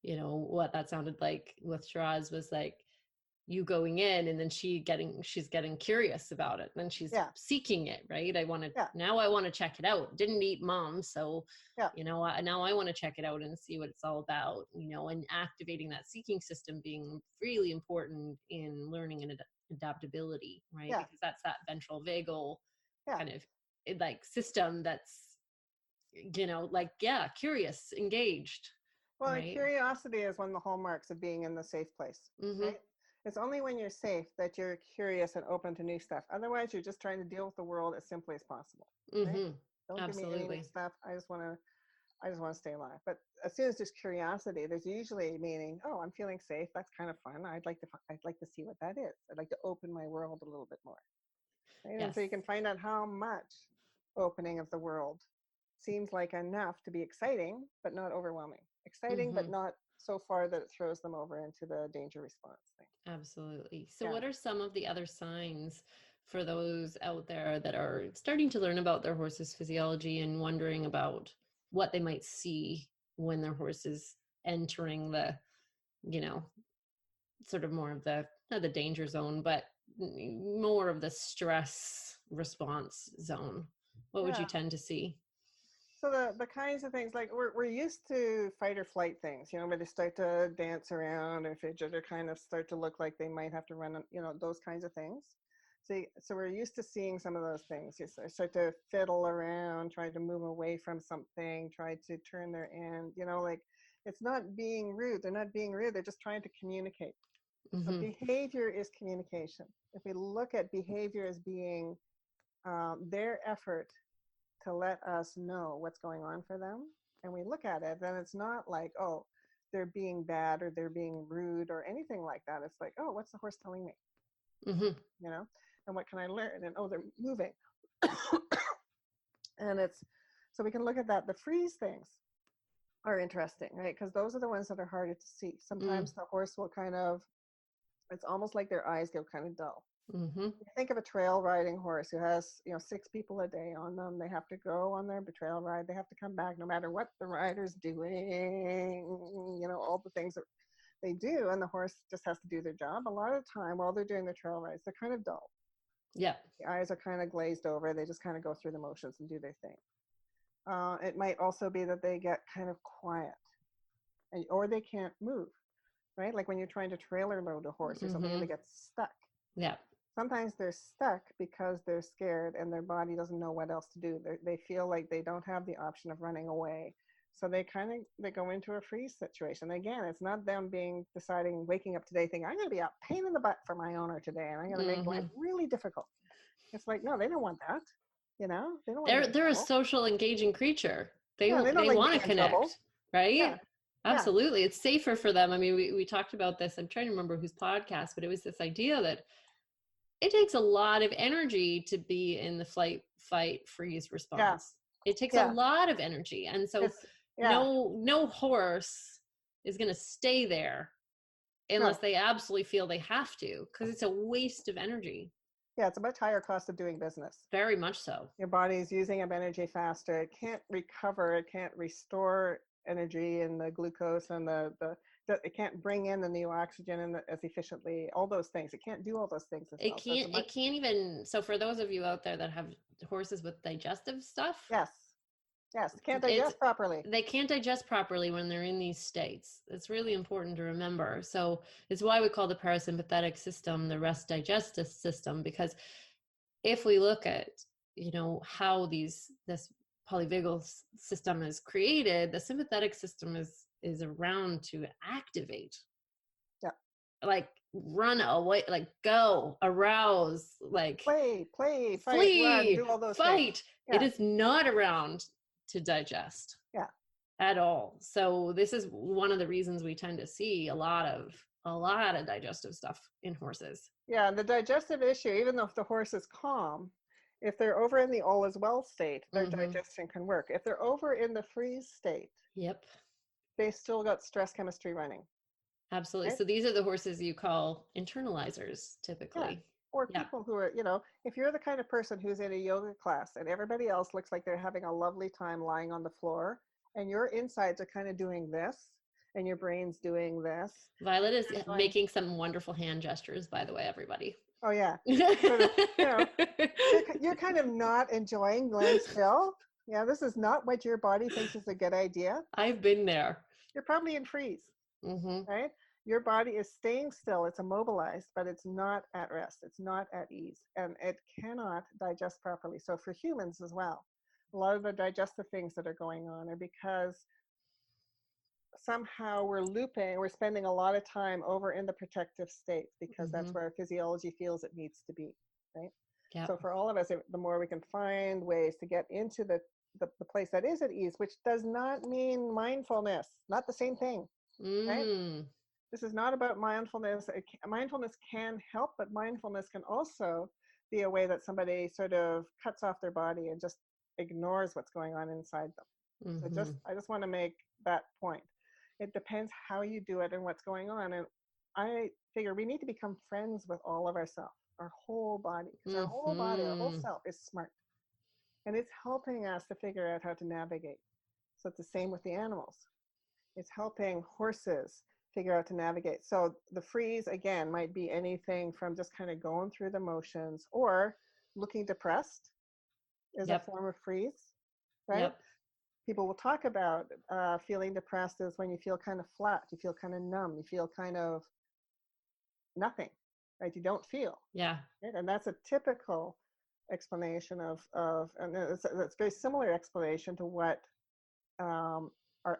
S1: what that sounded like with Shiraz was like you going in and then she's getting curious about it. And then she's seeking it. Right. Now I want to check it out. Didn't eat mom. So, now I want to check it out and see what it's all about, and activating that seeking system being really important in learning and adaptability, right? Because that's that ventral vagal kind of like system that's, curious, engaged.
S2: Well, right? Curiosity is one of the hallmarks of being in the safe place, right? It's only when you're safe that you're curious and open to new stuff. Otherwise, you're just trying to deal with the world as simply as possible. Right? Don't
S1: Absolutely.
S2: give me any new stuff. I just want to stay alive. But as soon as there's curiosity, there's usually meaning, oh, I'm feeling safe. That's kind of fun. I'd like to see what that is. I'd like to open my world a little bit more. Right? Yes. And so you can find out how much opening of the world seems like enough to be exciting, but not overwhelming. Exciting, but not so far that it throws them over into the danger response thing.
S1: Absolutely. So what are some of the other signs for those out there that are starting to learn about their horse's physiology and wondering about what they might see when their horse is entering the, sort of more of the, not the danger zone, but more of the stress response zone? What would you tend to see?
S2: So the kinds of things, like we're used to fight or flight things, where they start to dance around or fidget or kind of start to look like they might have to run, those kinds of things. So we're used to seeing some of those things. You start to fiddle around, try to move away from something, try to turn their end, like it's not being rude. They're not being rude. They're just trying to communicate. So behavior is communication. If we look at behavior as being their effort to let us know what's going on for them, and we look at it, then it's not like, oh, they're being bad or they're being rude or anything like that. It's like, oh, what's the horse telling me? And what can I learn? And oh, they're moving. And so we can look at that. The freeze things are interesting, right? Because those are the ones that are harder to see. Sometimes the horse will it's almost like their eyes go kind of dull. You think of a trail riding horse who has 6 people a day on them. They have to go on their trail ride. They have to come back no matter what the rider's doing, all the things that they do, and the horse just has to do their job. A lot of the time while they're doing their trail rides, they're kind of dull. The eyes are kind of glazed over. They just kind of go through the motions and do their thing. It might also be that they get kind of quiet, or they can't move, right? Like when you're trying to trailer load a horse or something and they get stuck. Sometimes they're stuck because they're scared and their body doesn't know what else to do. They feel like they don't have the option of running away. So they go into a freeze situation. Again, it's not them waking up today thinking, I'm going to be a pain in the butt for my owner today and I'm going to make life really difficult. It's like, no, they don't want that. They don't want
S1: they're a social engaging creature. They want to connect.
S2: Trouble.
S1: right?
S2: Yeah. Yeah.
S1: Absolutely. It's safer for them. I mean, we talked about this. I'm trying to remember whose podcast, but it was this idea that it takes a lot of energy to be in the flight, fight, freeze
S2: Yeah.
S1: response. It takes a
S2: Yeah.
S1: lot of energy. And so
S2: It's, yeah.
S1: no horse is going to stay there unless
S2: No.
S1: they absolutely feel they have to, because it's a waste of energy.
S2: Yeah. It's a much higher cost of doing business.
S1: Very much so.
S2: Your body is using up energy faster. It can't recover. It can't restore energy and the glucose and it can't bring in the new oxygen as efficiently, all those things. It can't do all those things as well.
S1: It can't even, so for those of you out there that have horses with digestive stuff,
S2: Yes. Yes. Can't
S1: it's
S2: digest properly.
S1: they can't digest properly when they're in these states. It's really important to remember. So it's why we call the parasympathetic system the rest digestive system, because if we look at, how this polyvagal system is created, the sympathetic system is around to activate,
S2: Yeah.
S1: like run away, like go, arouse, like
S2: Play, fight,
S1: flee,
S2: run, do all those
S1: fight.
S2: things. Yeah.
S1: It is not around to digest.
S2: Yeah.
S1: At all. So this is one of the reasons we tend to see a lot of digestive stuff in horses.
S2: Yeah, and the digestive issue, even though if the horse is calm, if they're over in the all is well state, their digestion can work. If they're over in the freeze state,
S1: Yep.
S2: they still got stress chemistry running.
S1: Absolutely.
S2: Right?
S1: So these are the horses you call internalizers typically.
S2: Yeah. Or people who are, if you're the kind of person who's in a yoga class and everybody else looks like they're having a lovely time lying on the floor and your insides are kind of doing this and your brain's doing this.
S1: Violet is making some wonderful hand gestures, by the way, everybody.
S2: Oh yeah. Sort of, you're kind of not enjoying laying still. Yeah, this is not what your body thinks is a good idea.
S1: I've been there.
S2: You're probably in freeze, right? Your body is staying still. It's immobilized, but it's not at rest. It's not at ease, and it cannot digest properly. So for humans as well, a lot of the digestive things that are going on are because somehow we're spending a lot of time over in the protective state because that's where our physiology feels it needs to be, right? Yep. So for all of us, the more we can find ways to get into the place that is at ease, which does not mean mindfulness, not the same thing, right? This is not about mindfulness. Mindfulness can help, but mindfulness can also be a way that somebody sort of cuts off their body and just ignores what's going on inside them. So I just want to make that point. It depends how you do it and what's going on. And I figure we need to become friends with all of ourselves, our whole body, because our whole body, our whole self is smart. And it's helping us to figure out how to navigate. So it's the same with the animals. It's helping horses figure out to navigate. So the freeze, again, might be anything from just kind of going through the motions or looking depressed is a form of freeze, right? People will talk about feeling depressed is when you feel kind of flat, you feel kind of numb, you feel kind of nothing, right? You don't feel. Yeah. Right? And that's a typical explanation of and it's a very similar explanation to what our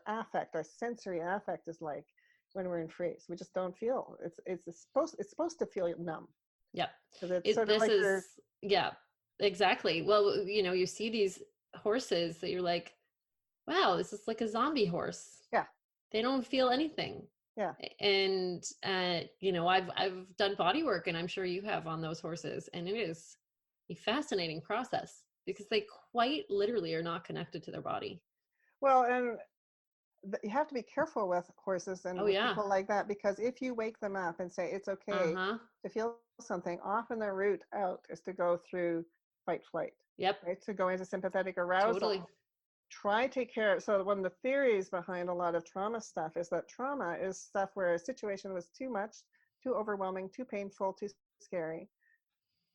S2: affect, our sensory affect is like when we're in freeze. We just don't feel. It's supposed to feel numb. Yeah. It's sort of like
S1: yeah, exactly. Well, you see these horses that you're like, wow, this is like a zombie horse. Yeah. They don't feel anything. Yeah. And I've done body work, and I'm sure you have, on those horses, and it is a fascinating process because they quite literally are not connected to their body.
S2: Well, and you have to be careful with horses and people like that, because if you wake them up and say it's okay to feel something, often the route out is to go through fight flight. Yep. Right? To go into sympathetic arousal. Totally. Try to take care of. So one of the theories behind a lot of trauma stuff is that trauma is stuff where a situation was too much, too overwhelming, too painful, too scary.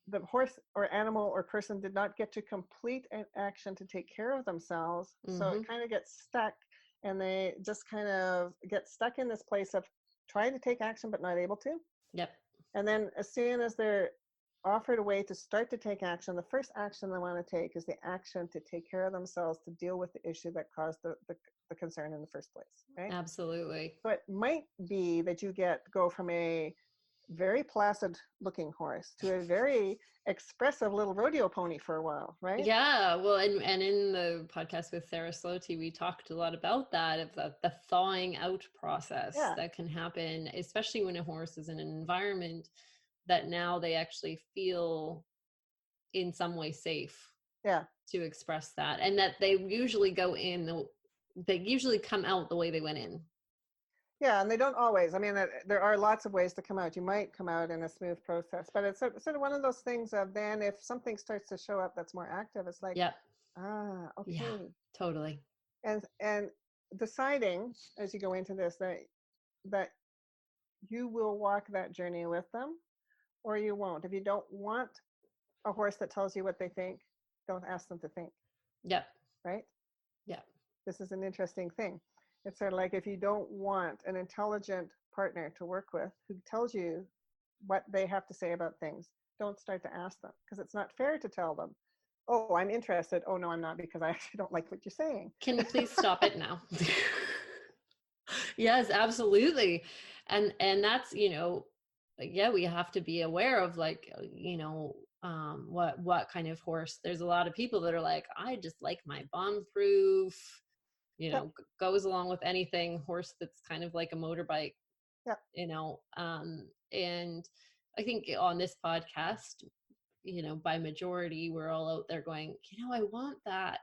S2: The horse or animal or person did not get to complete an action to take care of themselves. So it kind of gets stuck, and they just kind of get stuck in this place of trying to take action but not able to. Yep. And then as soon as they're offered a way to start to take action, the first action they want to take is the action to take care of themselves, to deal with the issue that caused the concern in the first place. Right?
S1: Absolutely.
S2: So it might be that you go from a very placid looking horse to a very expressive little rodeo pony for a while, right?
S1: Yeah, well, and in the podcast with Sarah Sloty, we talked a lot about that, of the thawing out process that can happen, especially when a horse is in an environment that now they actually feel in some way safe to express that, and that they usually they usually come out the way they went in.
S2: Yeah, and they don't always. I mean, there are lots of ways to come out. You might come out in a smooth process, but it's sort of one of those things of then if something starts to show up that's more active, it's like, okay.
S1: Yeah, totally.
S2: And deciding as you go into this that you will walk that journey with them or you won't. If you don't want a horse that tells you what they think, don't ask them to think.
S1: Yep.
S2: Right?
S1: Yeah.
S2: This is an interesting thing. It's sort of like if you don't want an intelligent partner to work with who tells you what they have to say about things, don't start to ask them, because it's not fair to tell them, oh, I'm interested. Oh, no, I'm not, because I actually don't like what you're saying.
S1: Can you please stop it now? Yes, absolutely. And that's, we have to be aware of, like, what kind of horse. There's a lot of people that are like, I just like my bomb-proof, goes along with anything horse that's kind of like a motorbike, and I think on this podcast, by majority, we're all out there going, I want that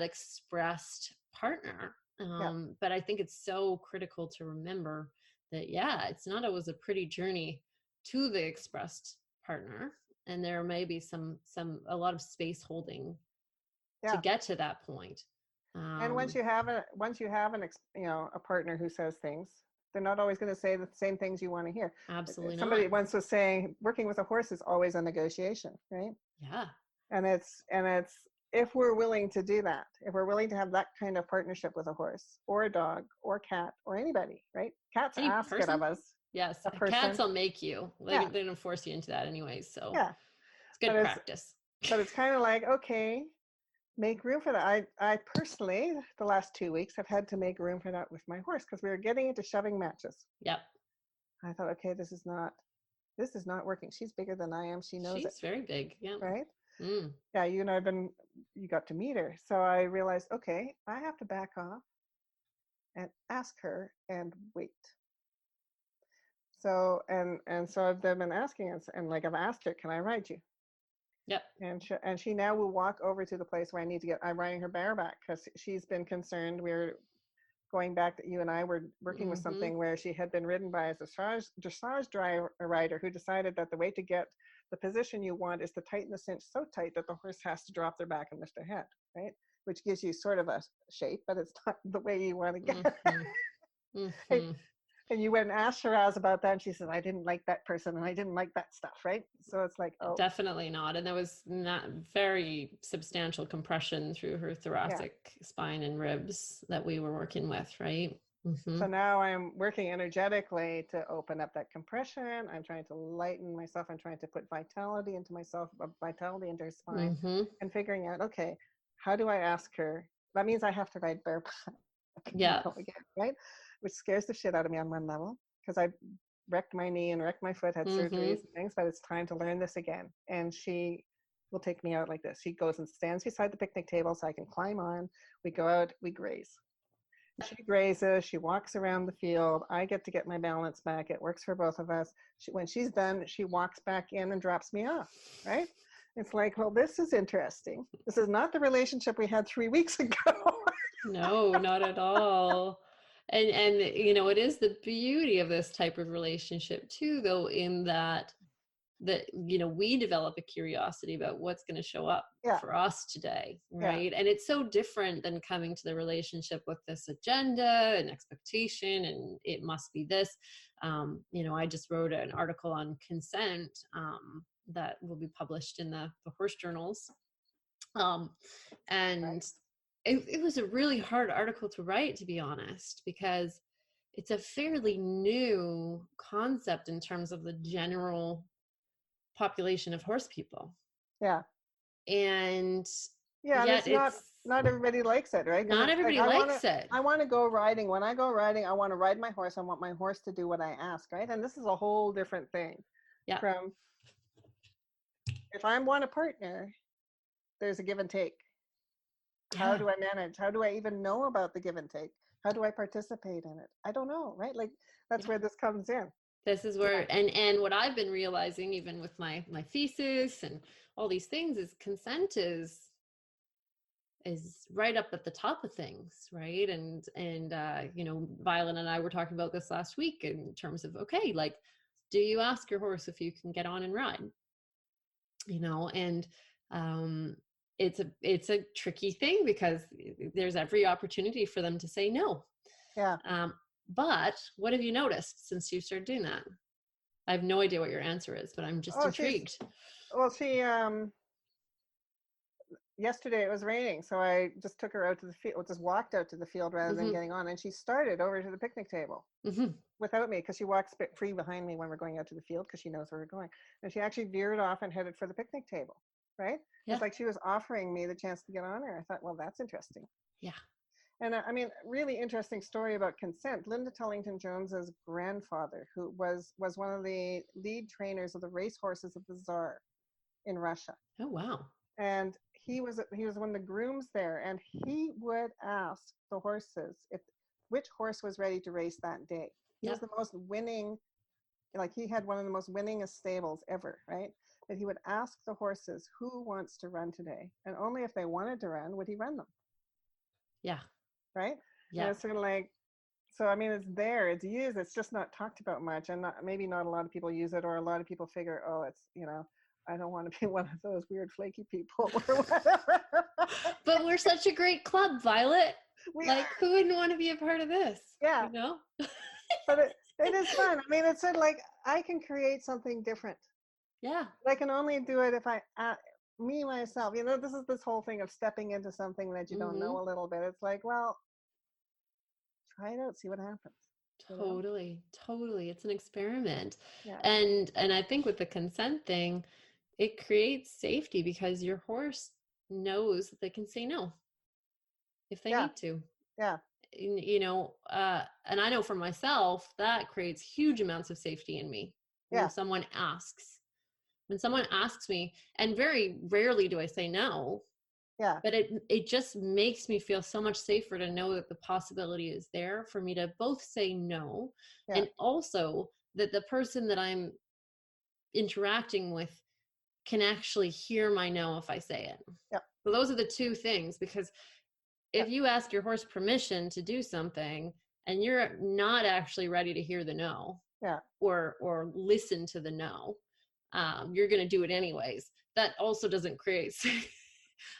S1: expressed partner. But I think it's so critical to remember that, it's not always a pretty journey to the expressed partner. And there may be a lot of space holding to get to that point.
S2: And once you have a partner who says things, they're not always going to say the same things you want to hear.
S1: Absolutely.
S2: Somebody once was saying, working with a horse is always a negotiation, right?
S1: Yeah.
S2: And it's if we're willing to do that, if we're willing to have that kind of partnership with a horse or a dog or cat or anybody, right? Cats ask it of us.
S1: Yes, cats will make you. They don't force you into that anyways. So it's good practice.
S2: But it's kind of like, okay, make room for that. I personally, the last 2 weeks, have had to make room for that with my horse because we were getting into shoving matches.
S1: Yep.
S2: I thought, okay, this is not working. She's bigger than I am. She knows
S1: She's very big. Yeah.
S2: Right. Yeah. You and you got to meet her. So I realized, okay, I have to back off and ask her and wait. So, and so I've been asking us, and like I've asked her, can I ride you?
S1: Yep.
S2: And she now will walk over to the place where I need to get. I'm riding her bareback because she's been concerned. We're going back that you and I were working with something where she had been ridden by a dressage rider who decided that the way to get the position you want is to tighten the cinch so tight that the horse has to drop their back and lift their head, right? Which gives you sort of a shape, but it's not the way you want to get. And you went and asked Shiraz about that, and she said, I didn't like that person, and I didn't like that stuff, right? So it's like, oh.
S1: Definitely not. And there was not very substantial compression through her thoracic spine and ribs that we were working with, right?
S2: So now I'm working energetically to open up that compression. I'm trying to lighten myself. I'm trying to put vitality into myself, vitality into her spine, and figuring out, okay, how do I ask her? That means I have to ride bareback.
S1: Yeah.
S2: Right? Which scares the shit out of me on one level because I wrecked my knee and wrecked my foot, had surgeries and things, but it's time to learn this again. And she will take me out like this. She goes and stands beside the picnic table so I can climb on. We go out, we graze. She grazes, she walks around the field. I get to get my balance back. It works for both of us. When she's done, she walks back in and drops me off, right? It's like, well, this is interesting. This is not the relationship we had 3 weeks ago.
S1: No, not at all. And it is the beauty of this type of relationship too, though, in that we develop a curiosity about what's going to show up for us today, right? And it's so different than coming to the relationship with this agenda and expectation, and it must be this. I just wrote an article on consent that will be published in the horse journals, and it was a really hard article to write, to be honest, because it's a fairly new concept in terms of the general population of horse people.
S2: Yeah.
S1: And
S2: yeah,
S1: yet
S2: not everybody likes it, right? Because
S1: Not
S2: it's like
S1: everybody likes it.
S2: I want to go riding. When I go riding, I want to ride my horse. I want my horse to do what I ask, right? And this is a whole different thing
S1: Yeah.
S2: from if I want a partner, there's a give and take. How
S1: Yeah.
S2: do I manage? How do I even know about the give and take? How do I participate in it? I don't know, right? Like that's
S1: Yeah.
S2: where this comes in.
S1: This is where, and what I've been realizing, even with my thesis and all these things, is consent is right up at the top of things, right? And Violet and I were talking about this last week in terms of, okay, like, do you ask your horse if you can get on and ride? And it's a tricky thing because there's every opportunity for them to say no.
S2: Yeah.
S1: But what have you noticed since you started doing that? I have no idea what your answer is, but I'm just intrigued.
S2: She yesterday it was raining, so I just took her out to the field, just walked out to the field rather than getting on, and she started over to the picnic table without me, because she walks free behind me when we're going out to the field because she knows where we're going, and she actually veered off and headed for the picnic table, right? It's like she was offering me the chance to get on her. I thought, well, that's interesting.
S1: Yeah.
S2: And I mean, really interesting story about consent. Linda Tullington Jones's grandfather, who was one of the lead trainers of the racehorses of the Tsar in Russia.
S1: Oh, wow.
S2: And he was one of the grooms there, and he would ask the horses which horse was ready to race that day. He was the most winning, like he had one of the most winningest stables ever, right? That he would ask the horses, who wants to run today? And only if they wanted to run would he run them.
S1: Yeah.
S2: Right?
S1: Yeah.
S2: And it's sort of like, so I mean, it's there, it's used, it's just not talked about much, and maybe not a lot of people use it, or a lot of people figure, oh, it's, I don't want to be one of those weird flaky people or whatever.
S1: But we're such a great club, Violet. Who wouldn't want to be a part of this?
S2: Yeah. But it is fun. I mean, it's sort of like I can create something different.
S1: Yeah.
S2: I can only do it if I, myself, this is this whole thing of stepping into something that you don't know a little bit. It's like, well, try it out, see what happens.
S1: Totally. It's an experiment.
S2: Yeah.
S1: And I think with the consent thing, it creates safety because your horse knows that they can say no if they need to.
S2: Yeah.
S1: And I know for myself, that creates huge amounts of safety in me when someone asks. When someone asks me, and very rarely do I say no.
S2: Yeah.
S1: But it just makes me feel so much safer to know that the possibility is there for me to both say no, and also that the person that I'm interacting with can actually hear my no if I say it.
S2: Yeah.
S1: So those are the two things, because if you ask your horse permission to do something and you're not actually ready to hear the no, or listen to the no, you're going to do it anyways. That also doesn't create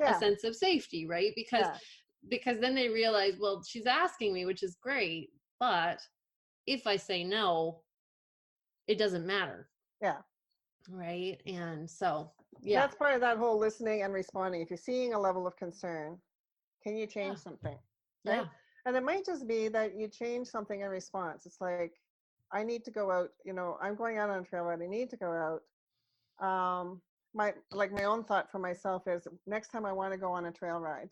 S1: a sense of safety, right? Because then they realize, well, she's asking me, which is great, but if I say no, it doesn't matter.
S2: Yeah.
S1: Right. And so,
S2: that's part of that whole listening and responding. If you're seeing a level of concern, can you change something? Right? Yeah. And it might just be that you change something in response. It's like, I need to go out, I'm going out on a trail ride. I need to go out. My own thought for myself is, next time I want to go on a trail ride,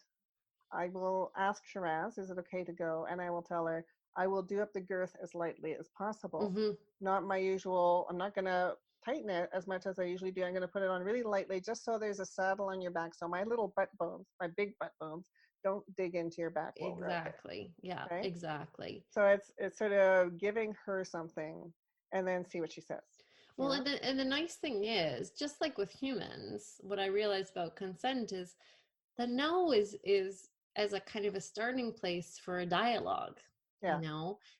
S2: I will ask Shiraz, is it okay to go? And I will tell her, I will do up the girth as lightly as possible. Not my usual, I'm not going to tighten it as much as I usually do. I'm going to put it on really lightly, just so there's a saddle on your back. So my little butt bones, my big butt bones, don't dig into your back.
S1: Exactly. Yeah, right? Exactly.
S2: So it's sort of giving her something and then see what she says.
S1: Well, and the nice thing is, just like with humans, what I realized about consent is the no is as a kind of a starting place for a dialogue. Yeah.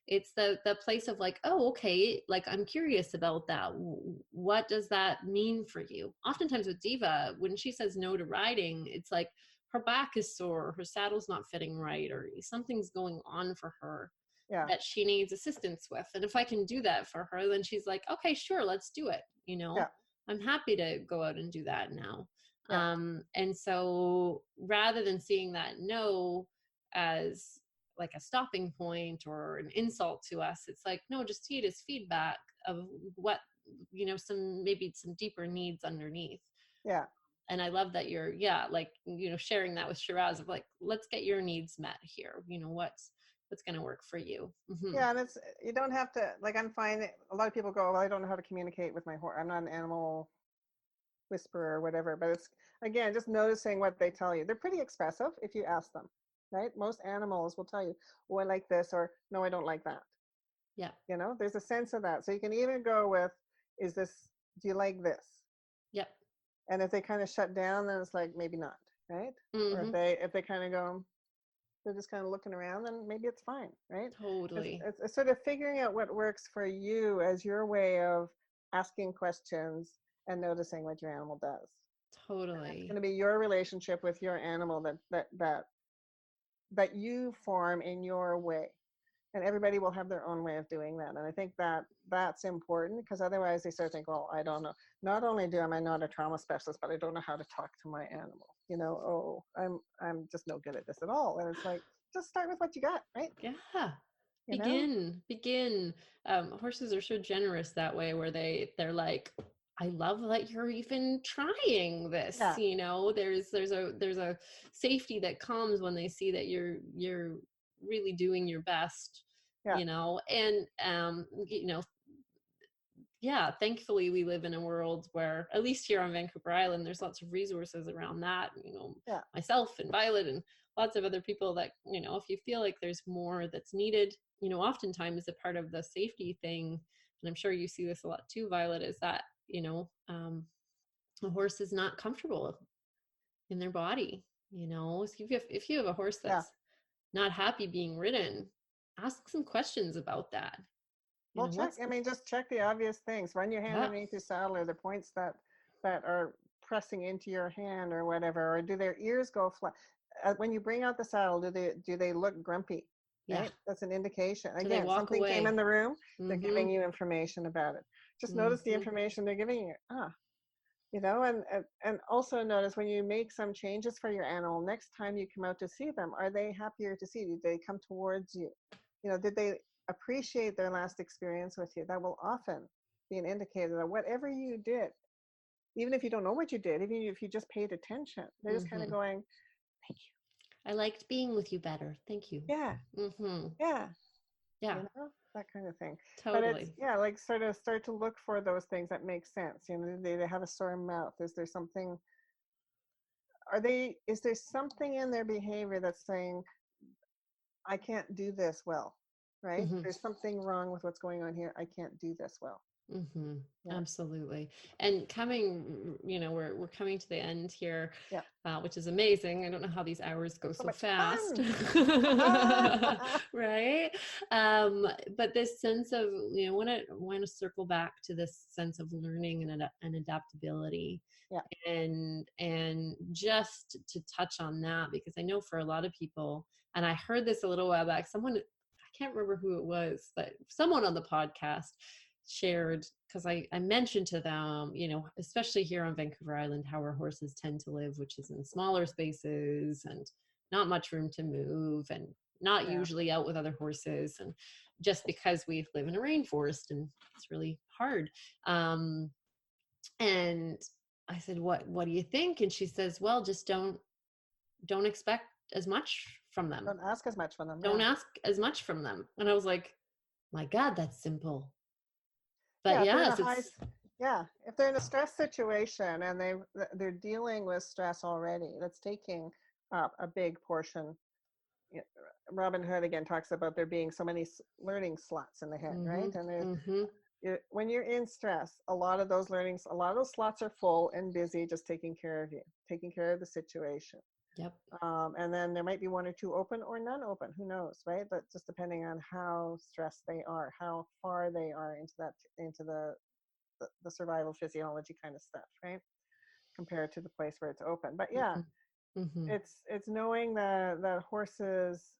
S1: It's the place of like, oh, okay, like I'm curious about that. What does that mean for you? Oftentimes with Diva, when she says no to riding, it's like her back is sore, her saddle's not fitting right, or something's going on for her that she needs assistance with. And if I can do that for her, then she's like, okay, sure, let's do it. I'm happy to go out and do that now. Yeah. And so rather than seeing that no as like a stopping point or an insult to us, it's like, no, just see it as feedback of what, some deeper needs underneath.
S2: Yeah.
S1: And I love that you're, like, sharing that with Shiraz of like, let's get your needs met here. What's going to work for you. Mm-hmm.
S2: Yeah, and it's, you don't have to, like, I'm fine. A lot of people go, well, I don't know how to communicate with my horse. I'm not an animal whisperer or whatever, but it's, again, just noticing what they tell you. They're pretty expressive if you ask them, right? Most animals will tell you, oh, I like this, or no, I don't like that.
S1: Yeah.
S2: There's a sense of that. So you can even go with, do you like this?
S1: Yep.
S2: And if they kind of shut down, then it's like, maybe not, right?
S1: Mm-hmm.
S2: Or if they kind of go, they're just kind of looking around, then maybe it's fine, right?
S1: Totally.
S2: It's sort of figuring out what works for you as your way of asking questions and noticing what your animal does.
S1: Totally.
S2: It's going to be your relationship with your animal that you form in your way. And everybody will have their own way of doing that. And I think that's important, because otherwise they start to think, well, I don't know. Not only am I not a trauma specialist, but I don't know how to talk to my animal. Oh, I'm just no good at this at all. And it's like, just start with what you got, right?
S1: Yeah. Begin. Horses are so generous that way, where they're like, I love that you're even trying this.
S2: Yeah.
S1: There's a safety that comes when they see that you're really doing your best.
S2: Yeah.
S1: And thankfully we live in a world where, at least here on Vancouver Island, there's lots of resources around that.
S2: Yeah.
S1: Myself and Violet and lots of other people that, if you feel like there's more that's needed, oftentimes a part of the safety thing, and I'm sure you see this a lot too, Violet, is that, a horse is not comfortable in their body. So if you have a horse that's not happy being ridden, ask some questions about that.
S2: Well, just check the obvious things. Run your hand underneath your saddle, or the points that are pressing into your hand or whatever, or do their ears go flat? When you bring out the saddle, do they look grumpy? Right? That's an indication. Again, something came in the room. Mm-hmm. They're giving you information about it. Just notice the information they're giving you. And also notice when you make some changes for your animal, next time you come out to see them, are they happier to see you? Did they come towards you? Did they appreciate their last experience with you? That will often be an indicator that whatever you did, even if you don't know what you did, even if you just paid attention, they're just kind of going, thank you.
S1: I liked being with you better. Thank you.
S2: Yeah.
S1: Mm-hmm.
S2: Yeah.
S1: Yeah.
S2: That kind of thing.
S1: Totally.
S2: But it's, like sort of start to look for those things that make sense. They have a sore mouth. Is there something, is there something in their behavior that's saying, I can't do this well, right? Mm-hmm. There's something wrong with what's going on here. I can't do this well.
S1: Mm-hmm. Yeah. Absolutely. And coming, we're coming to the end here, which is amazing. I don't know how these hours go so fast. Right? But this sense of, I want to circle back to this sense of learning and adaptability.
S2: Yeah.
S1: And just to touch on that, because I know for a lot of people, and I heard this a little while back, I can't remember who it was, but someone on the podcast shared, because I mentioned to them, especially here on Vancouver Island, how our horses tend to live, which is in smaller spaces and not much room to move, and not usually out with other horses, and just because we live in a rainforest and it's really hard. And I said, what do you think? And she says, well, just don't expect as much from them.
S2: Don't ask as much from them.
S1: Don't ask as much from them. And I was like, my God, that's simple. But
S2: if they're in a stress situation and they're dealing with stress already, that's taking up a big portion. Robin Hood again talks about there being so many learning slots in the head, right? And when you're in stress, a lot of those slots are full and busy, just taking care of you, taking care of the situation.
S1: Yep.
S2: And then there might be one or two open or none open, who knows, right? But just depending on how stressed they are, how far they are into the survival physiology kind of stuff, right? Compared to the place where it's open. But it's knowing that horses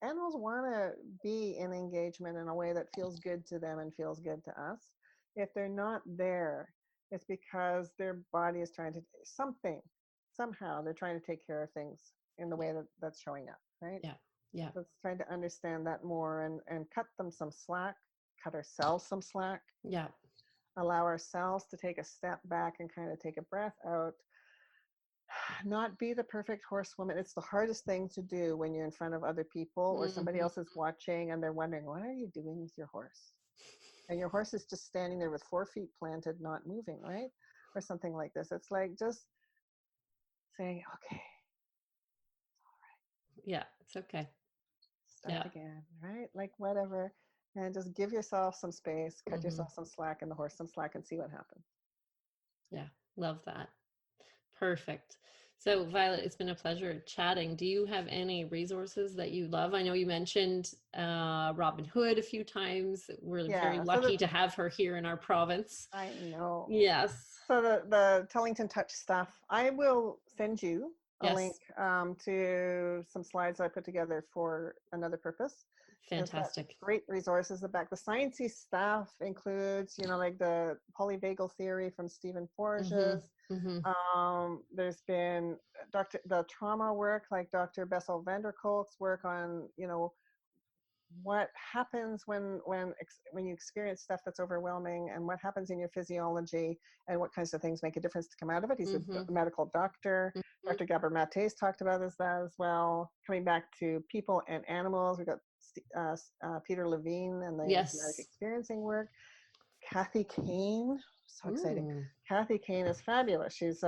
S2: animals want to be in engagement in a way that feels good to them and feels good to us. If they're not there, it's because their body is trying to somehow they're trying to take care of things in the way that's showing up, right?
S1: Yeah.
S2: So it's trying to understand that more and cut them some slack, cut ourselves some slack.
S1: Yeah.
S2: allow ourselves to take a step back and kind of take a breath out. Not be the perfect horsewoman. It's the hardest thing to do when you're in front of other people or somebody
S1: Mhm.
S2: else is watching and they're wondering, what are you doing with your horse? And your horse is just standing there with 4 feet planted, not moving, right? Or something like this. It's like just saying, okay,
S1: Yeah, it's okay.
S2: start
S1: Yeah.
S2: again, right? Like whatever. And just give yourself some space, cut
S1: Hmm.
S2: yourself some slack and the horse some slack and see what happens.
S1: Yeah. Love that. Perfect. So, Violet, it's been a pleasure chatting. Do you have any resources that you love? I know you mentioned Robin Hood a few times. We're very
S2: Yeah. So
S1: lucky to have her here in our province.
S2: I know.
S1: Yes.
S2: So the Tellington Touch stuff, I will send you a link
S1: Yes.
S2: to some slides I put together for another purpose. It's got
S1: Fantastic.
S2: great resources. The back, the sciencey stuff includes, like the polyvagal theory from Stephen
S1: Mm-hmm.
S2: Porges.
S1: Mm-hmm.
S2: There's been the trauma work, like Dr. Bessel van der Kolk's work on, what happens when you experience stuff that's overwhelming and what happens in your physiology and what kinds of things make a difference to come out of it. He's a
S1: Mm-hmm.
S2: medical doctor.
S1: Mm-hmm.
S2: Dr. Gabor Mate's talked about that as well. Coming back to people and animals, we've got Peter Levine and the somatic
S1: Yes.
S2: experiencing work. Kathy Kane, so exciting.
S1: Ooh.
S2: Kathy Kane is fabulous. She's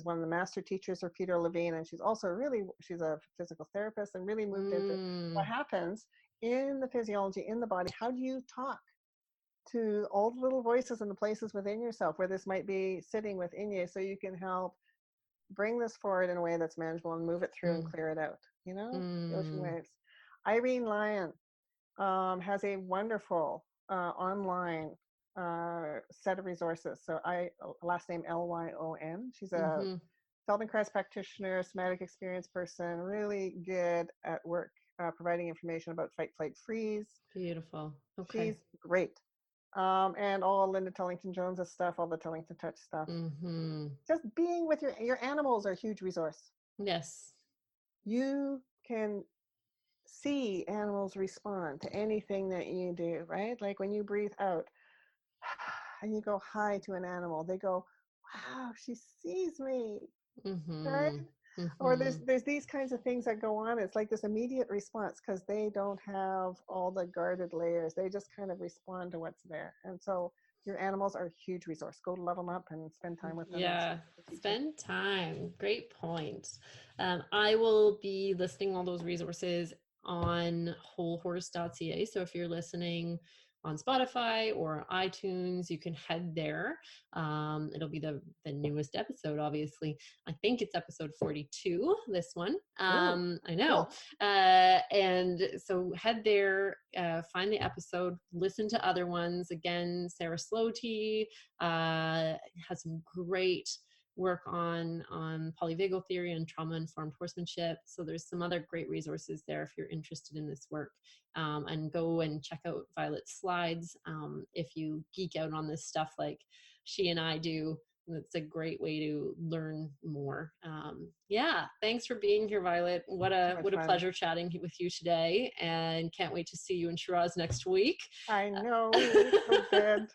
S2: one of the master teachers for Peter Levine, and she's a physical therapist and really moved into what
S1: Mm.
S2: happens in the physiology in the body. How do you talk to all the little voices and the places within yourself where this might be sitting within you, so you can help bring this forward in a way that's manageable and move it through and
S1: Mm.
S2: clear it out. The ocean
S1: Mm.
S2: waves. Irene Lyon has a wonderful online set of resources. So last name Lyon. She's a
S1: Mm-hmm.
S2: Feldenkrais practitioner, somatic experience person, really good at work providing information about fight, flight, freeze.
S1: Beautiful. Okay.
S2: She's great. And all Linda Tellington Jones's stuff, all the Tellington Touch stuff.
S1: Mm-hmm.
S2: Just being with your animals are a huge resource.
S1: Yes.
S2: You can see animals respond to anything that you do, right? Like when you breathe out and you go hi to an animal, they go, wow, she sees me, right?
S1: Mm-hmm.
S2: Or
S1: Mm-hmm.
S2: there's these kinds of things that go on. It's like this immediate response because they don't have all the guarded layers. They just kind of respond to what's there. And so your animals are a huge resource. Go level them up and spend time with them and see
S1: Yeah,
S2: what they can teach you.
S1: spend time. Great point. I will be listing all those resources on wholehorse.ca. So if you're listening on Spotify or iTunes, you can head there. It'll be the newest episode, obviously. I think it's episode 42, this one.
S2: Ooh,
S1: I know.
S2: cool.
S1: And so head there, find the episode, listen to other ones. Again, Sarah Sloty has some great work on polyvagal theory and trauma-informed horsemanship. So there's some other great resources there if you're interested in this work. And go and check out Violet's slides if you geek out on this stuff like she and I do. It's a great way to learn more. Yeah, thanks for being here, Violet. What
S2: So
S1: a
S2: much fun.
S1: pleasure chatting with you today, and can't wait to see you in Shiraz next week.
S2: I know, so good.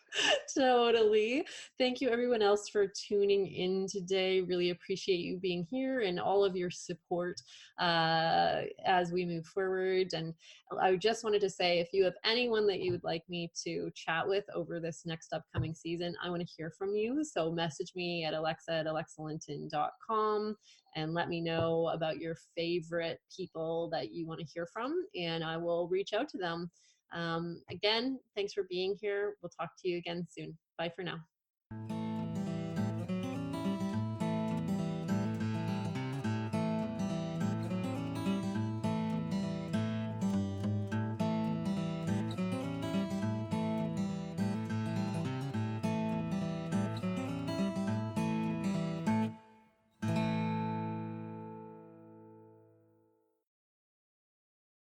S1: Totally. Thank you, everyone else, for tuning in today. Really appreciate you being here and all of your support as we move forward. And I just wanted to say, if you have anyone that you would like me to chat with over this next upcoming season, I want to hear from you. So message me at alexa@alexalinton.com and let me know about your favorite people that you want to hear from, and I will reach out to them. Again, thanks for being here. We'll talk to you again soon. Bye for now.